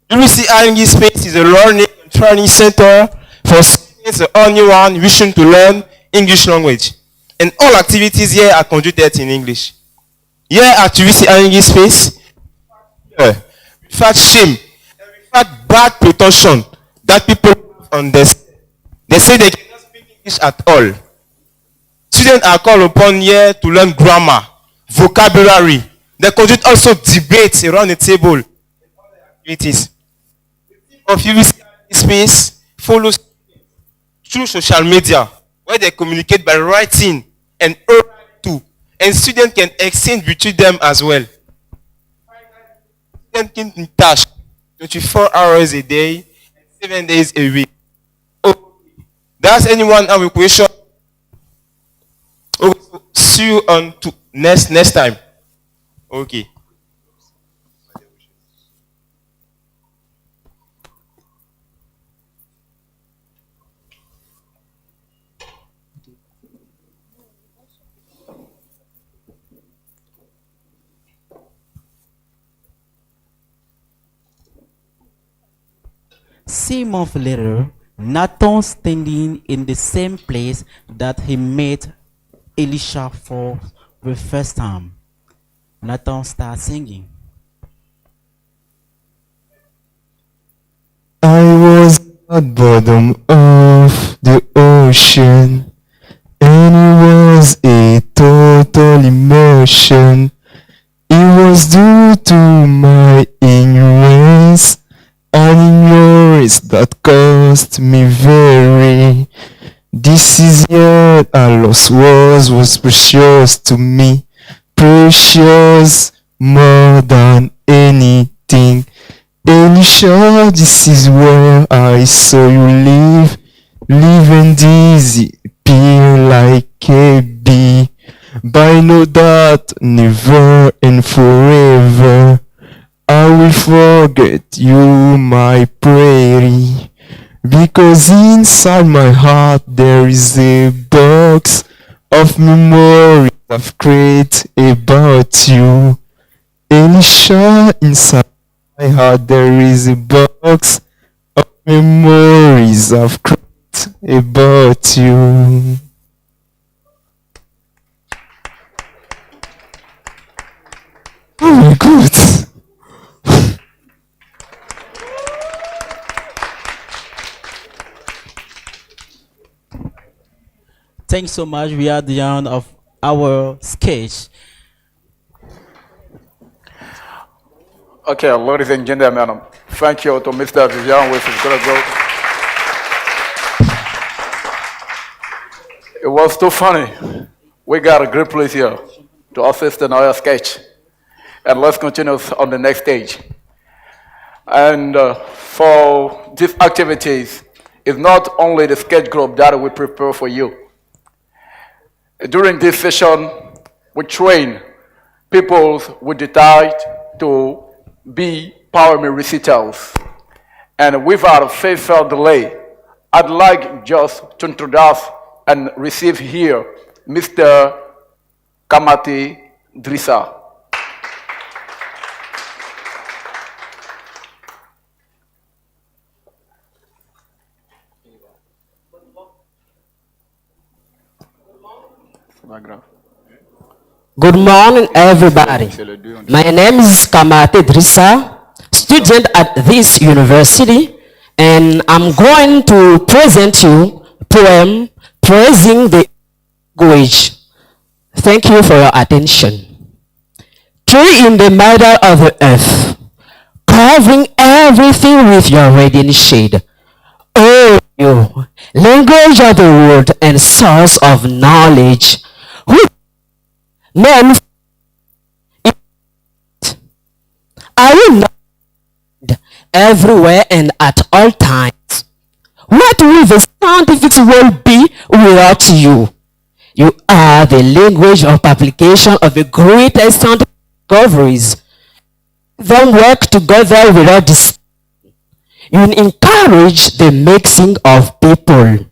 UVCI English Space is a learning and training center for students or anyone wishing to learn English language. And all activities here are conducted in English. Here at UVCI English Space, without shame and without bad pretension that people understand. They say they cannot speak English at all. Students are called upon here to learn grammar, vocabulary. They conduct also debates around the table and other activities. The team of UVCI Space follows through social media, where they communicate by writing and oral too, and students can exchange between them as well. Students can in touch 24 hours a day and 7 days a week. Does anyone have a question? Okay, so see you on to next time. Okay. Six months later, Nathan standing in the same place that he met Elisha for the first time. Nathan starts singing. I was at the bottom of the ocean, and it was a total immersion. It was due to my ignorance and ignorance that cost me very. This is yet a lost was precious to me, precious more than anything. Elisha, this is where I saw you live, live and disappear like a bee. But I know that never and forever I will forget you, my prairie. Because inside my heart there is a box of memories I've created about you. Elisha, inside my heart there is a box of memories I've created about you. Oh my God. Thanks so much. We are the end of our sketch. Okay, ladies and gentlemen, thank you to Mr. Vivian with his great work. It was too funny. We got a great place here to assist in our sketch. And let's continue on the next stage. And for these activities, it's not only the sketch group that we prepare for you. During this session, we train people who decide to be poem recitals. And without further delay, I'd like just to introduce and receive here Mr. Kamati Drissa. Good morning, everybody. My name is Kamate Drissa, student at this university, and I'm going to present you a poem praising the language. Thank you for your attention. Tree in the middle of the earth, covering everything with your radiant shade. Oh, you, language of the world and source of knowledge. Men, are you not everywhere and at all times? What will the scientific world be without you? You are the language of application of the greatest scientific discoveries. Then work together without this. You encourage the mixing of people.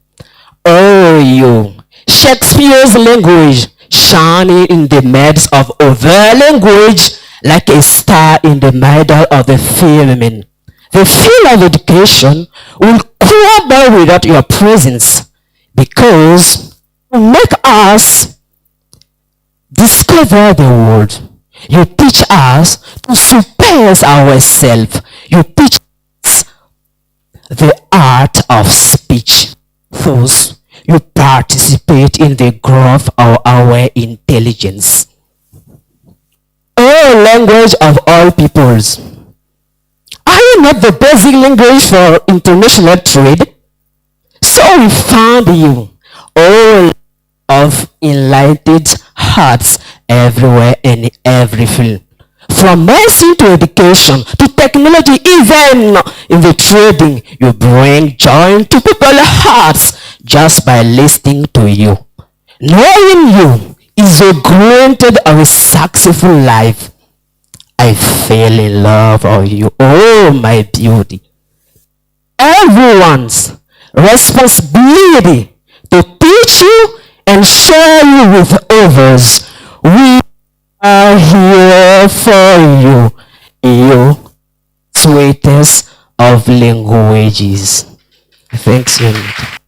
Oh, you, Shakespeare's language, shining in the midst of other language like a star in the middle of the firmament. The field of education will crumble without your presence because you make us discover the world. You teach us to surpass ourselves. You teach us the art of speech. Thus, you participate in the growth of our intelligence. Oh, language of all peoples. Are you not the basic language for international trade? So we found you, all of enlightened hearts everywhere and in every field. From medicine to education to technology, even in the trading, you bring joy to people's hearts just by listening to you. Knowing you is the granted of a successful life. I fell in love with you, oh my beauty. Everyone's responsibility to teach you and share you with others. We are here for you, you sweetest of languages. Thanks very much.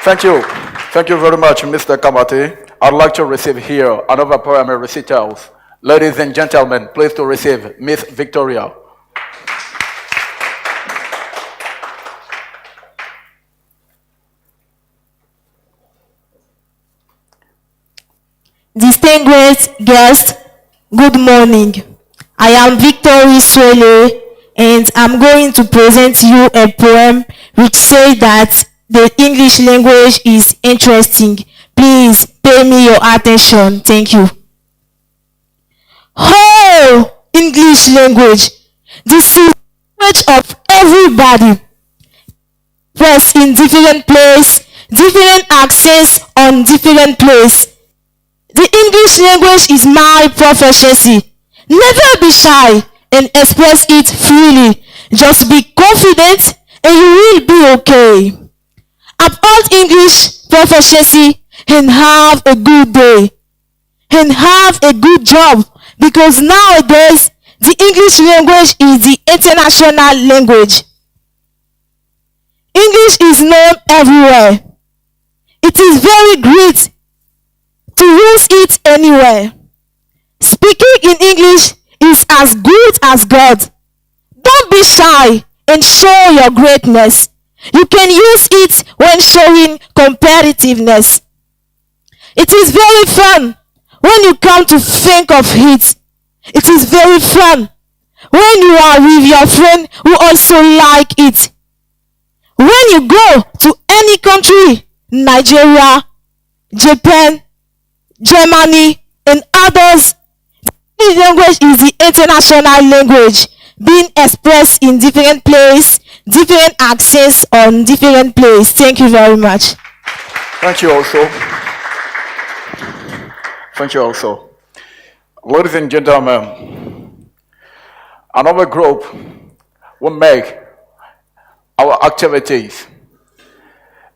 Thank you. Thank you very much, Mr. Kamati. I'd like to receive here another poem recitals. Ladies and gentlemen, please to receive Miss Victoria. Distinguished guests, good morning. I am Victoria Swele, and I'm going to present you a poem which says that the English language is interesting. Please pay me your attention. Thank you. Oh, English language. This is the language of everybody. Press in different place, different accents on different place. The English language is my proficiency. Never be shy and express it freely. Just be confident and you will be okay. Uphold English proficiency and have a good day. And have a good job, because nowadays the English language is the international language. English is known everywhere. It is very great to use it anywhere. Speaking in English is as good as God. Don't be shy and show your greatness. You can use it when showing competitiveness. It is very fun when you come to think of it. It is very fun when you are with your friend who also like it. When you go to any country, Nigeria, Japan, Germany, and others, this language is the international language being expressed in different places, different accents on different places. Thank you very much. Thank you also. Thank you also. Ladies and gentlemen, another group will make our activities,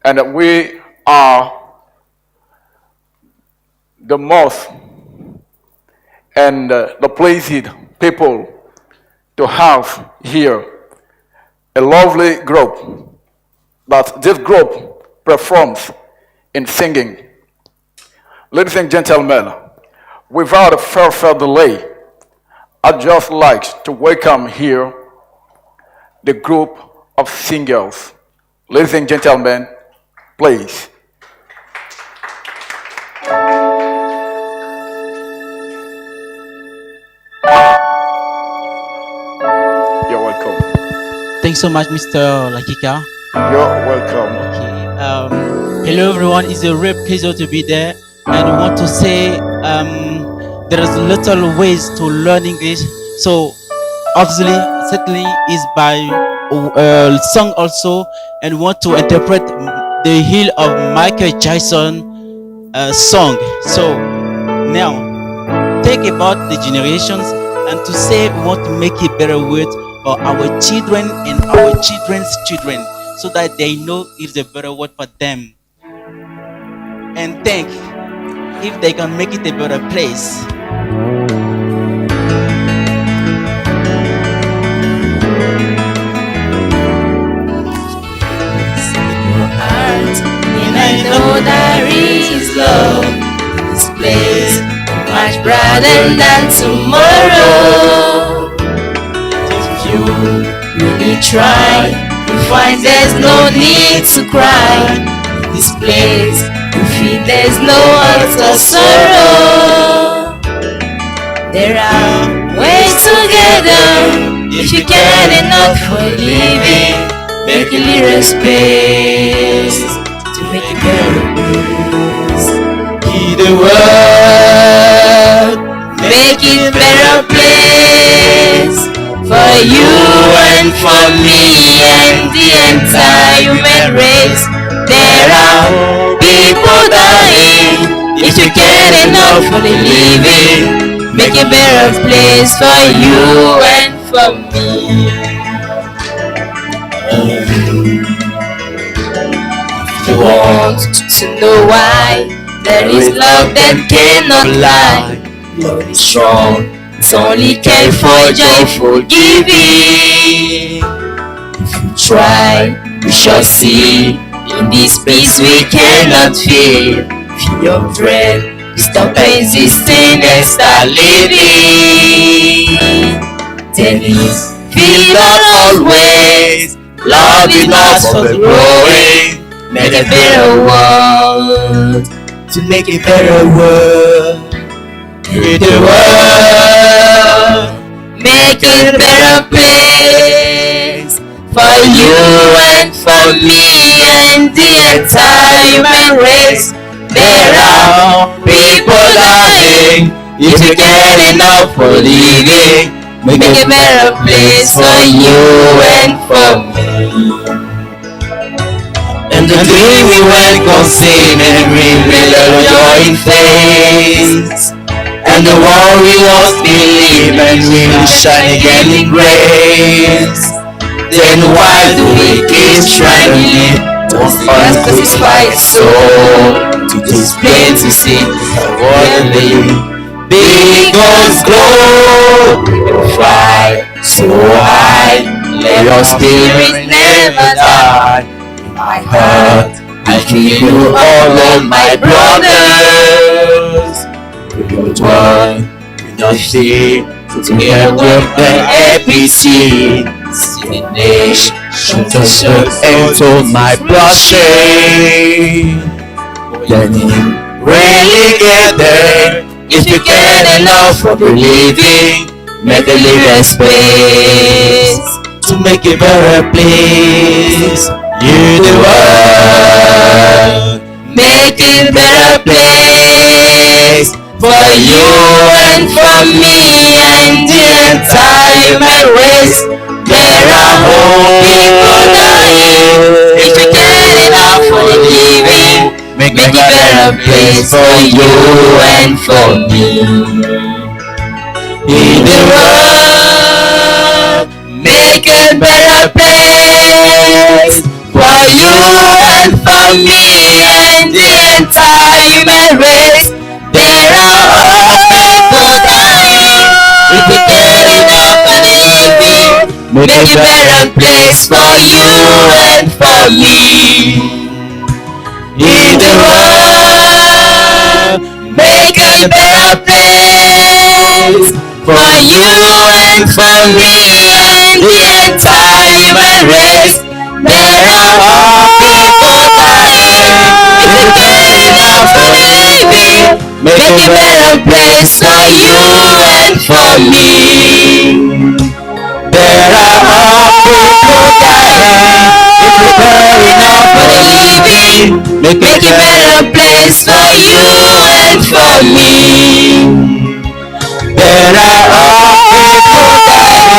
and we are the most and the pleased people to have here a lovely group, but this group performs in singing. Ladies and gentlemen, without further delay, I'd just like to welcome here the group of singers. Ladies and gentlemen, please. You're welcome. Thanks so much, Mr. Lakika. You're welcome. Okay. Hello, everyone. It's a real pleasure to be there. And I want to say there is little ways to learn English. So, obviously, certainly is by song also. And want to interpret the Hill of Michael Jackson song. So, now, think about the generations and to say we want to make it better with our children and our children's children so that they know it's a better word for them. And think if they can make it a better place. And I know there is love in this place, much brighter than tomorrow. If you really try, you find there's no need to cry. In this place, you feel there's no other sorrow. There are ways together if you care enough for living. Make a little space to make a better place. Be the world, make it a better place for you and for me and the entire human race. There are people dying. If you care enough for the living, make a better place for you and for me. If you want to know why, there is love that cannot lie. Love is strong, it's only care for joyful giving. If you try, we shall see. In this peace we cannot feel. Feel your breath, stop existing and start living. There is freedom always. Love is not for growing. Make a better world. To make a better world. Make the world. Make it a better place. For you and for me and the entire human race. There are people dying. If you care enough for living, make a better place for you and for me. And the dream we went conceived and revealed a joy face. And the world we once believed and will shine again in grace. Then why do we keep striving to unsatisfied soul? To this pain to see the world living. Big guns glow, fly so high, let your spirit never die. my heart. I feel you all on my brothers. With one, with nothing, together with the APC. Finish, shut us up into my bloodstream. Learning, really get there. If you get enough for believing, make a living space to make a better place. You the world, make it better place for you and for me and the entire human race. There are whole people dying. If you get enough for living, make a better place for you and for me. In the world, make a better place for you and for me and the entire human race. There are all people dying. If we get enough for living, make a better place for you and for me. In the world, make a better place for you and for me and the entire human race. There are all people dying. If you get enough for living, make a better place for you and for me. There are all people dying. If you get enough for living, make a better place for you and for me. There are all people dying.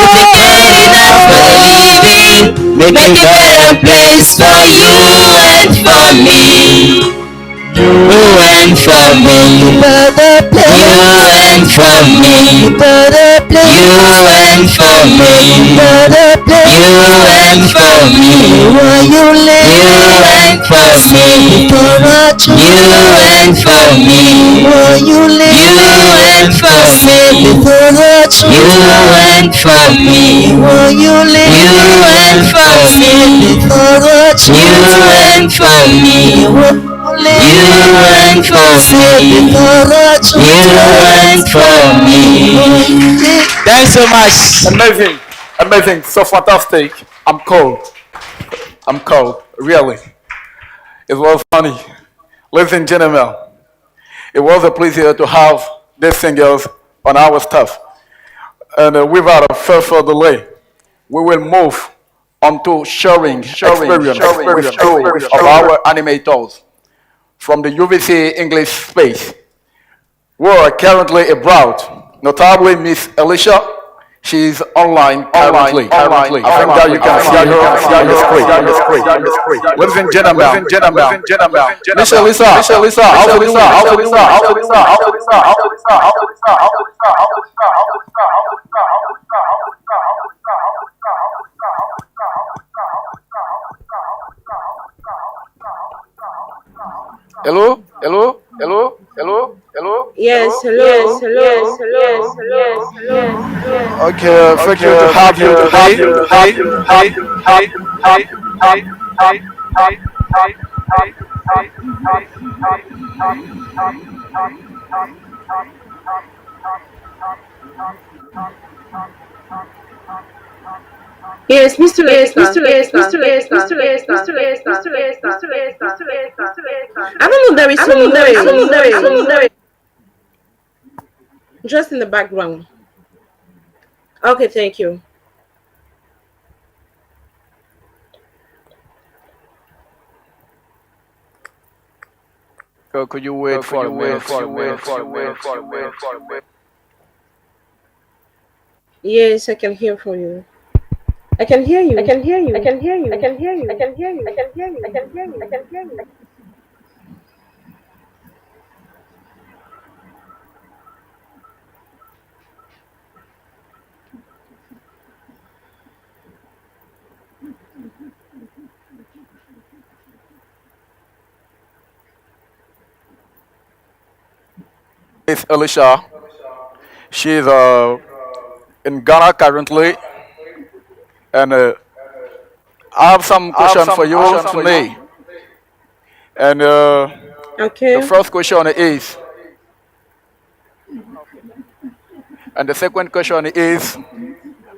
If you get enough for living, make a better place for you and for me. You and for me, better place. You and for me, better place. You and for me, better place. You and for me, where you live. You and for me, you and for me, where you live. You and for me, you and for me, where you live. You and for me, you and for me, you and for me, you and for me. Thanks so much. Amazing, amazing, so fantastic. I'm cold, really. It was funny. Ladies and gentlemen, it was a pleasure to have these singers on our staff. And without further delay, we will move on to sharing experience with two of our animators from the UVCI English space, who are currently abroad, notably Miss Alicia. She is online currently. I think that you can see her on the screen. Ladies and gentlemen, Miss Alicia, hello. Yes, hello. Okay, thank you to have you today. Yes, Mr. Les. I don't know, there is some noise. Just in the background. Okay, thank you. Could you wait for a minute? Yes, I can hear for you. I can hear you. Miss Alicia. She's in Ghana currently, and I have some question for you to me. And Okay. the first question is, and the second question is,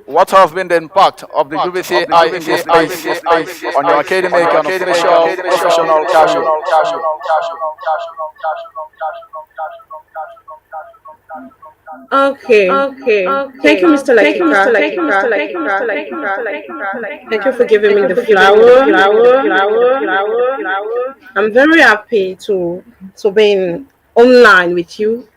what has been the impact of the UVCI English space on your academic and official professional career? Okay. Thank you, Mr. Lakika. Thank you for giving me the flower. I'm very happy to be online with you.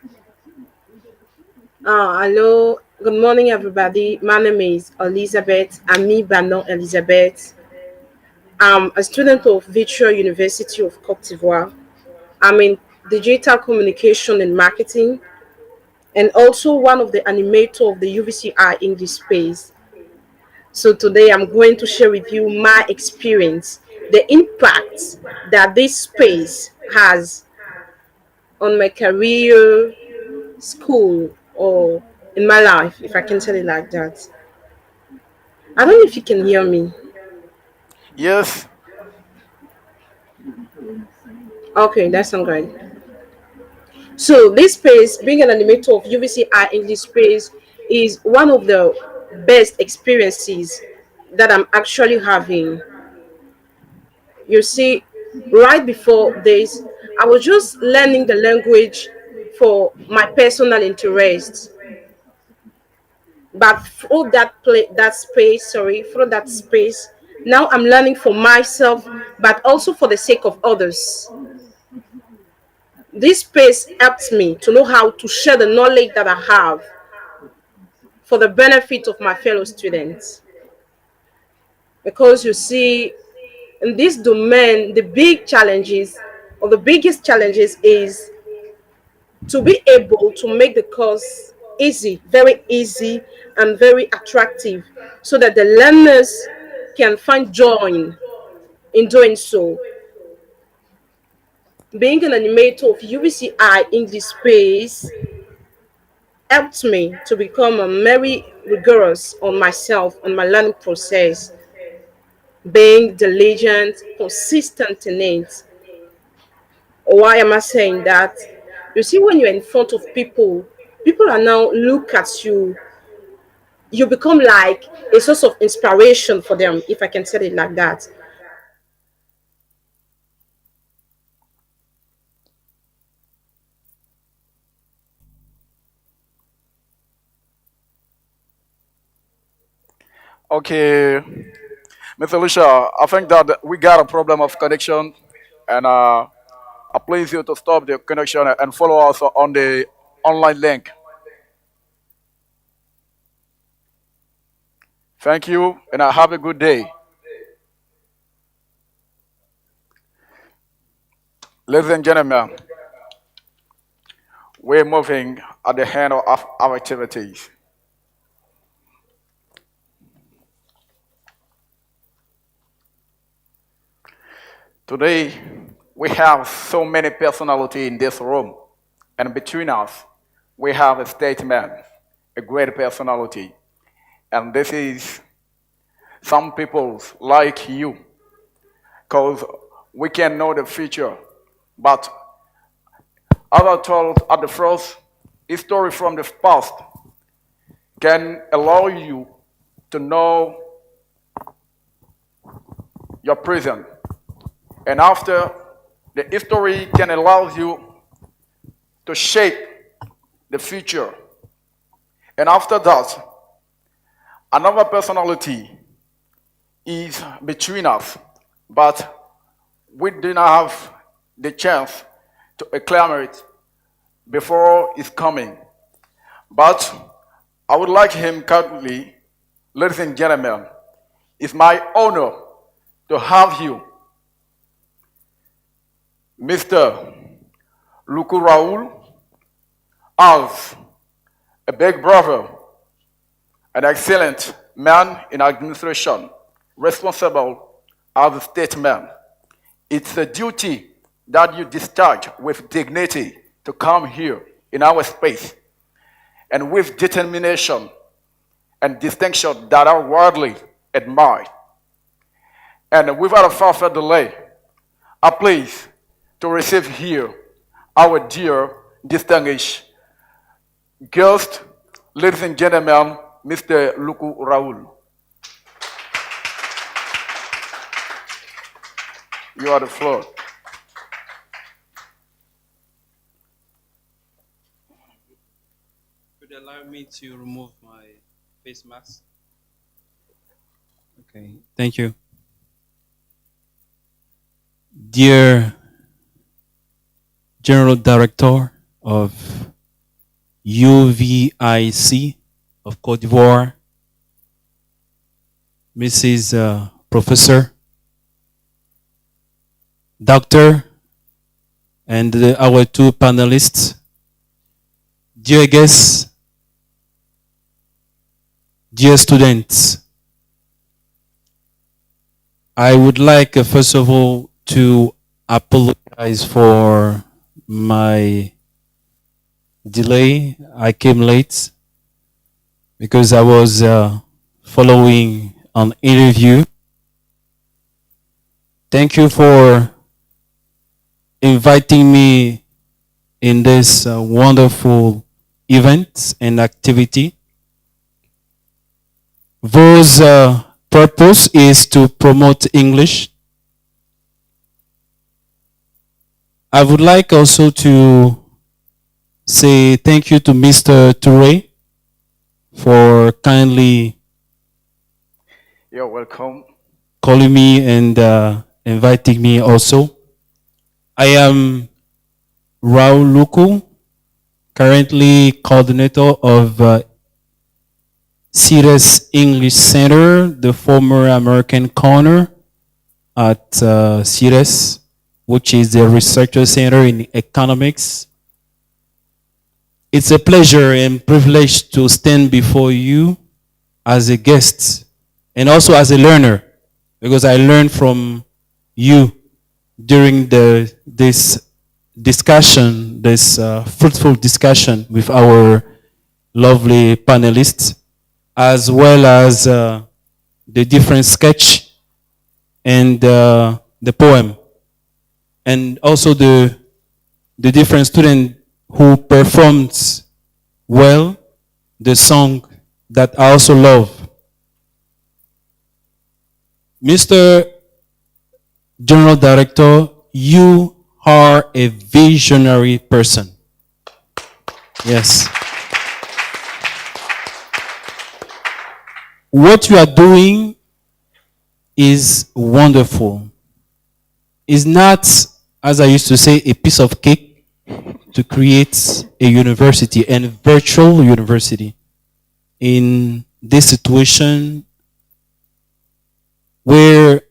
Hello. Good morning, everybody. My name is Elizabeth. Ami Banon Elizabeth. I'm a student of Virtual University of Cote d'Ivoire. I'm in digital communication and marketing, and also one of the animator of the UVCI English space. So today I'm going to share with you my experience, the impact that this space has on my career, school, or in my life, if I can tell it like that. I don't know if you can hear me. Yes. Okay, that sounds great. So this space, being an animator of UVCI English space, is one of the best experiences that I'm actually having. You see, right before this, I was just learning the language for my personal interests. But through through that space, now I'm learning for myself, but also for the sake of others. This space helps me to know how to share the knowledge that I have for the benefit of my fellow students. Because you see, in this domain, the biggest challenges is to be able to make the course easy, very easy and very attractive, so that the learners can find joy in doing so. Being an animator of UVCI English space helped me to become a very rigorous on myself and my learning process, being diligent, consistent in it. Why am I saying that? You see, when you're in front of people, people are now look at you. You become like a source of inspiration for them, if I can say it like that. Okay, Mr. Lucia, I think that we got a problem of connection, and I please you to stop the connection and follow us on the online link. Thank you, and have a good day. Ladies and gentlemen, we're moving at the end of our activities. Today, we have so many personalities in this room, and between us, we have a statement, a great personality, and this is some people like you, because we can know the future, but as I told at the first, history from the past can allow you to know your present. And after, the history can allow you to shape the future. And after that, another personality is between us, but we do not have the chance to acclaim it before it's coming. But I would like him kindly, ladies and gentlemen, it's my honor to have you, Mr. Luku Raoul, as a big brother, an excellent man in administration, responsible as a statesman. It's a duty that you discharge with dignity to come here in our space and with determination and distinction that are widely admired. And without further delay, I'm pleased to receive here our dear distinguished guest, ladies and gentlemen, Mr. Luku Raoul. You are the floor. Could you allow me to remove my face mask? Okay, thank you. Dear General Director of UVIC of Côte d'Ivoire, Mrs. Professor, Doctor, and our two panelists, dear guests, dear students, I would like, first of all, to apologize for my delay. I came late because I was following an interview. Thank you for inviting me in this wonderful event and activity. Those purpose is to promote English. I would like also to say thank you to Mr. Toure for kindly You're welcome. calling me and inviting me also. I am Raul Luku, currently coordinator of SEASE English Center, the former American corner at SEASE, which is the researcher center in economics. It's a pleasure and privilege to stand before you as a guest and also as a learner, because I learned from you during this discussion, this fruitful discussion with our lovely panelists, as well as the different sketch and the poem, and also the different student who performed well the song that I also love. Mr. General Director, you are a visionary person. Yes. What you are doing is wonderful. It's not, as I used to say, a piece of cake to create a university and a virtual university in this situation where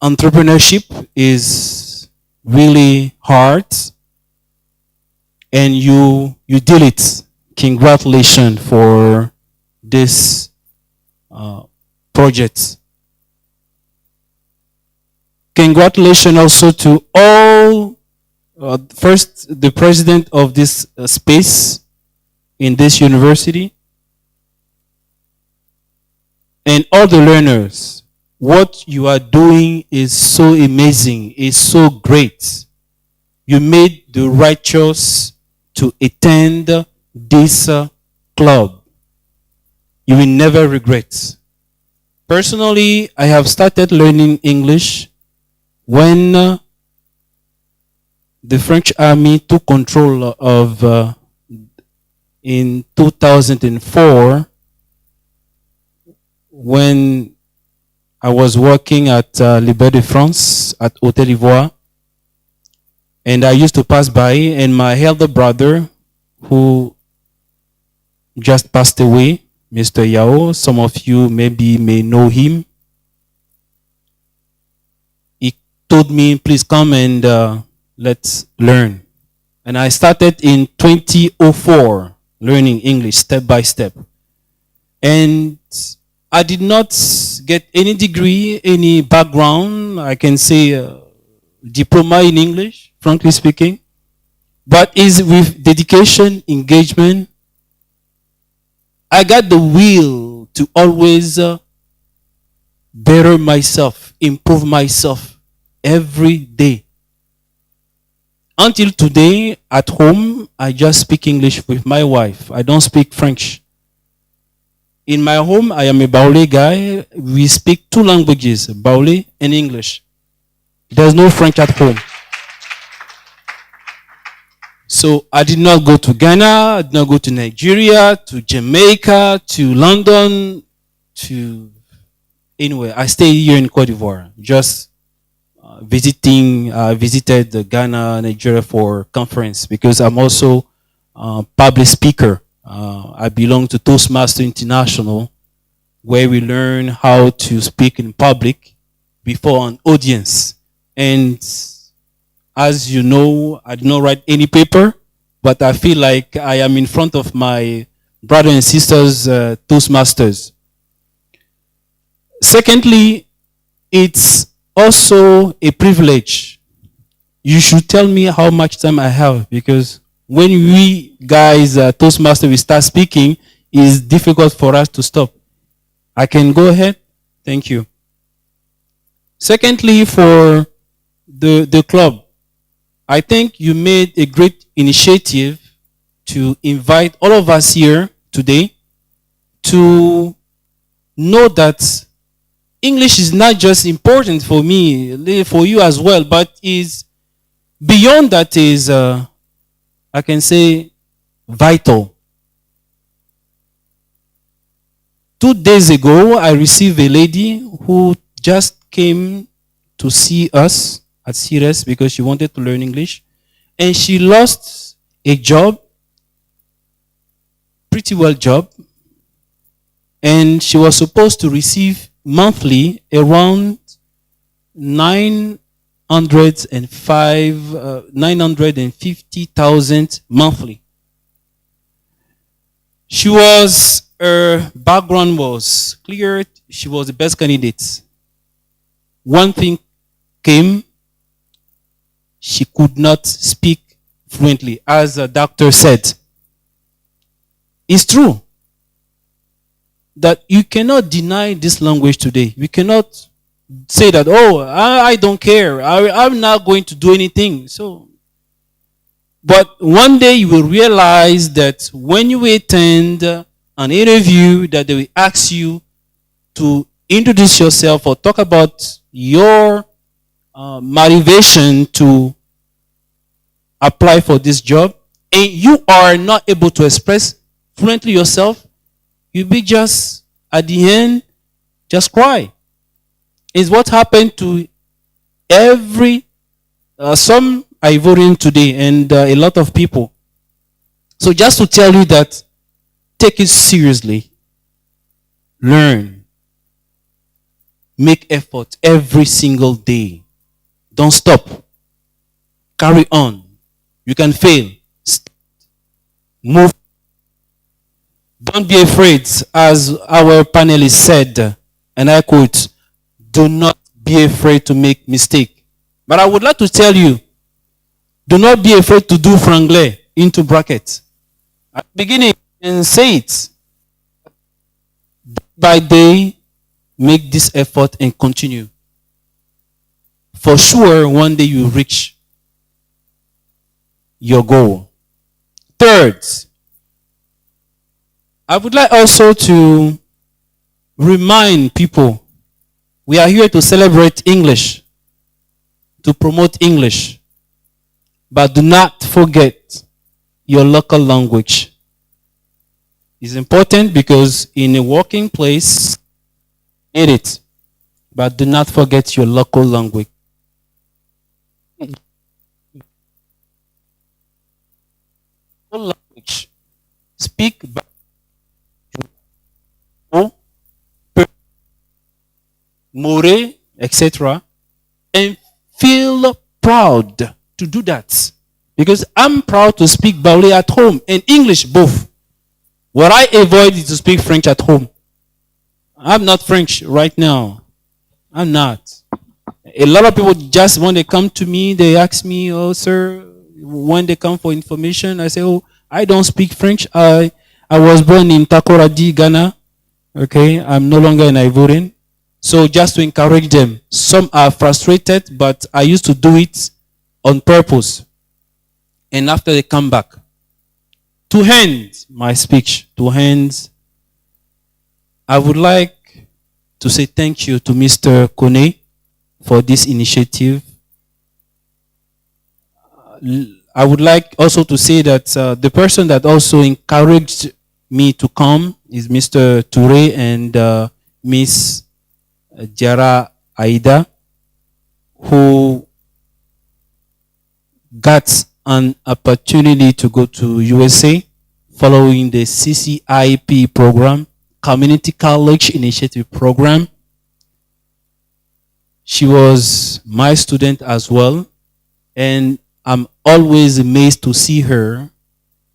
entrepreneurship is really hard and you did it. Congratulations for this project. Congratulations also to all, first the president of this space in this university and all the learners. What you are doing is so amazing, is so great. You made the right choice to attend this club. You will never regret. Personally, I have started learning English when the French army took control of, in 2004, when I was working at Liberté de France at Hôtel Ivoire, and I used to pass by, and my elder brother, who just passed away, Mr. Yao, some of you maybe may know him. He told me, please come and let's learn. And I started in 2004, learning English step by step. And I did not get any degree, any background, I can say diploma in English, frankly speaking. But is with dedication, engagement, I got the will to always better myself, improve myself every day. Until today, at home, I just speak English with my wife. I don't speak French. In my home, I am a Baoulé guy. We speak 2 languages, Baoulé and English. There's no French at home. So I did not go to Ghana, I did not go to Nigeria, to Jamaica, to London, to anywhere. I stay here in Cote d'Ivoire, just visited Ghana, Nigeria for conference because I'm also a public speaker. I belong to Toastmaster International, where we learn how to speak in public before an audience. And as you know, I did not write any paper, but I feel like I am in front of my brothers and sisters, Toastmasters. Secondly, it's also a privilege. You should tell me how much time I have, because when we guys, Toastmasters, we start speaking, it's difficult for us to stop. I can go ahead? Thank you. Secondly, for the club, I think you made a great initiative to invite all of us here today to know that English is not just important for me, for you as well, but is beyond that is, I can say, vital. 2 days ago, I received a lady who just came to see us at SEASE because she wanted to learn English, and she lost a job, pretty well job, and she was supposed to receive monthly around 950,000 monthly. Her background was clear. She was the best candidate. One thing came, she could not speak fluently, as a doctor said. It's true that you cannot deny this language today. We cannot say that, oh, I don't care. I'm not going to do anything. But one day you will realize that when you attend an interview, that they will ask you to introduce yourself or talk about your motivation to apply for this job, and you are not able to express fluently yourself, you'll be just, at the end, just cry. It's what happened to some Ivorian today, and a lot of people. So just to tell you that, take it seriously. Learn. Make effort every single day. Don't stop. Carry on. You can fail. Move. Don't be afraid, as our panelist said, and I quote, do not be afraid to make mistake. But I would like to tell you, do not be afraid to do franglais into brackets. At the beginning, and say it. Day by day, make this effort and continue. For sure, one day you reach your goal. Third, I would like also to remind people, we are here to celebrate English, to promote English, but do not forget your local language. It's important because in a working place, need it, but do not forget your local language. Language. Speak back. More, etc. And feel proud to do that. Because I'm proud to speak Baoulé at home and English both. What I avoid is to speak French at home. I'm not French right now. I'm not. A lot of people just, when they come to me, they ask me, oh, sir, when they come for information, I say, oh, I don't speak French. I was born in Takoradi, Ghana. Okay, I'm no longer an Ivorian. So just to encourage them, some are frustrated, but I used to do it on purpose. And after they come back, to end my speech, to end, I would like to say thank you to Mr. Kone for this initiative. I would like also to say that the person that also encouraged me to come is Mr. Toure and Miss Jara Aida, who got an opportunity to go to USA following the CCIP program, Community College Initiative Program. She was my student as well, and I'm always amazed to see her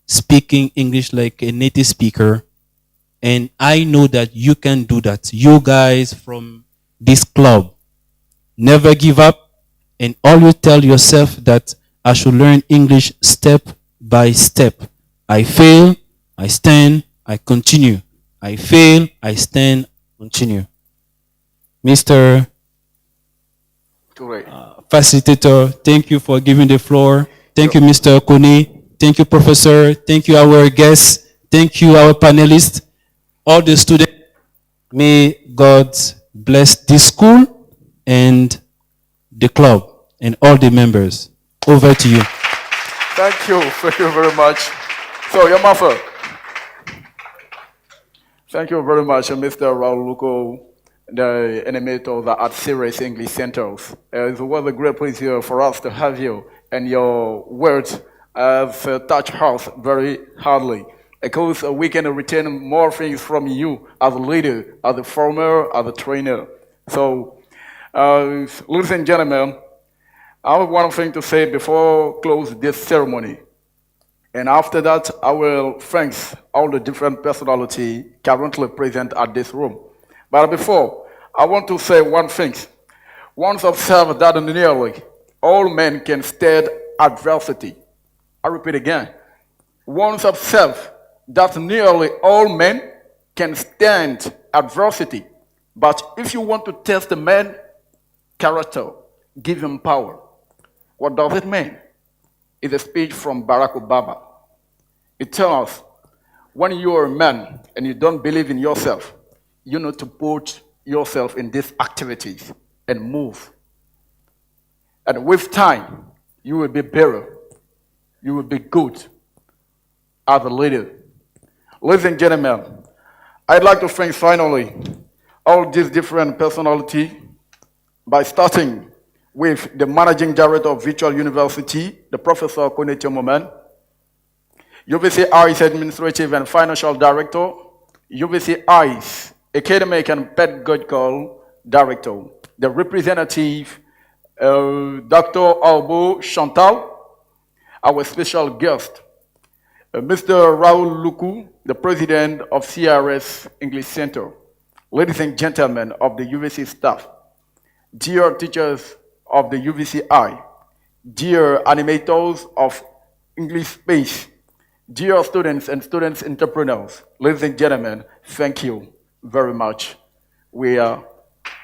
speaking English like a native speaker. And I know that you can do that. You guys from this club, never give up and always tell yourself that I should learn English step by step. I fail, I stand, I continue. I fail, I stand, continue. Mr. Facilitator, thank you for giving the floor. Thank you, Mr. Kone. Thank you, Professor. Thank you, our guests. Thank you, our panelists, all the students. May God bless this school and the club and all the members. Over to you. Thank you very much. So, Yamafa. Thank you very much, Mr. Raul Luco, the animator at Service English Centers. It was a great pleasure for us to have you, and your words have touched us very hardly, because we can retain more things from you as a leader, as a former, as a trainer. So, ladies and gentlemen, I have one thing to say before close this ceremony. And after that, I will thank all the different personalities currently present at this room. But before, I want to say one thing. Once observed that nearly all men can stand adversity. I repeat again. Once observed that nearly all men can stand adversity. But if you want to test a man's character, give him power. What does it mean? It's a speech from Barack Obama. It tells us, when you are a man and you don't believe in yourself, you need to put yourself in these activities and move. And with time, you will be better. You will be good as a leader. Ladies and gentlemen, I'd like to thank finally all these different personalities by starting with the Managing Director of Virtual University, the Professor Kone Chomoman, UVCI's Administrative and Financial Director, UVCI's Academic and Pedagogical Director, the representative, Dr. Albo Chantal, our special guest, Mr. Raul Luku, the President of CRS English Center, ladies and gentlemen of the UVC staff, dear teachers of the UVCI, dear animators of English Space, dear students and students entrepreneurs, ladies and gentlemen, thank you very much. We are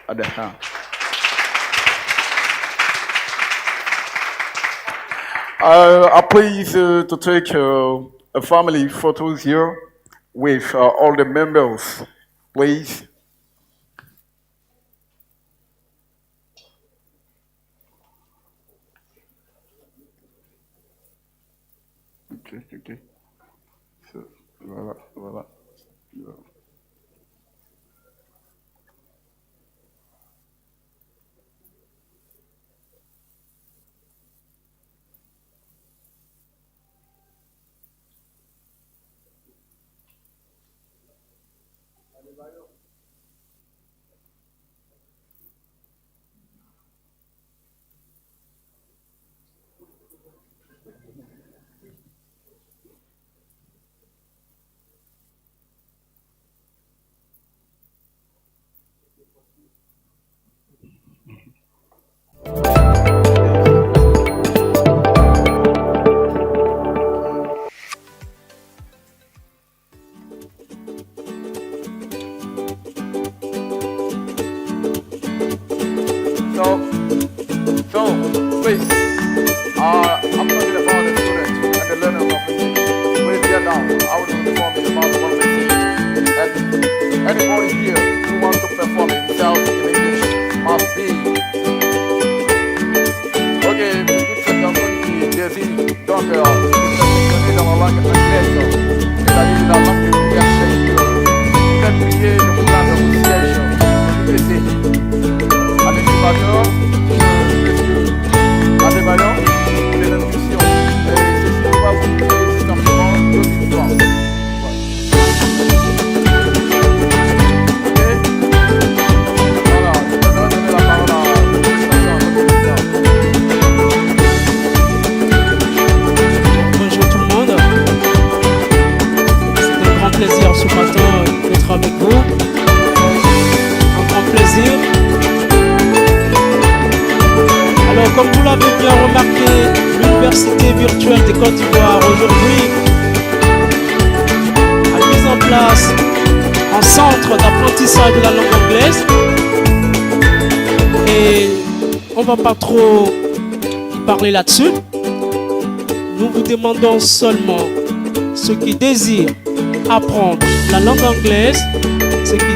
at the hand. I'm pleased to take a family photos here with all the members, please. Okay. So, voilà. I'm talking about the students and the learners of English. We're here now. I will inform you about one message. And anybody here who wants to perform himself in English must be. Ok, toute cette personne qui désire donc s'exprimer dans la langue anglaise, c'est-à-dire la langue de l'université, peut prier le plan de vos sièges de l'UVCI. À l'élévateur, à l'évaluation, de l'intuition. Et ceci va vous donner simplement deux histoires. Plaisir ce matin d'être avec vous. Un grand plaisir. Alors, comme vous l'avez bien remarqué, l'Université virtuelle de Côte d'Ivoire aujourd'hui a mis en place un centre d'apprentissage de la langue anglaise. Et on ne va pas trop parler là-dessus. Nous vous demandons seulement ceux qui désirent apprendre la langue anglaise, ce qui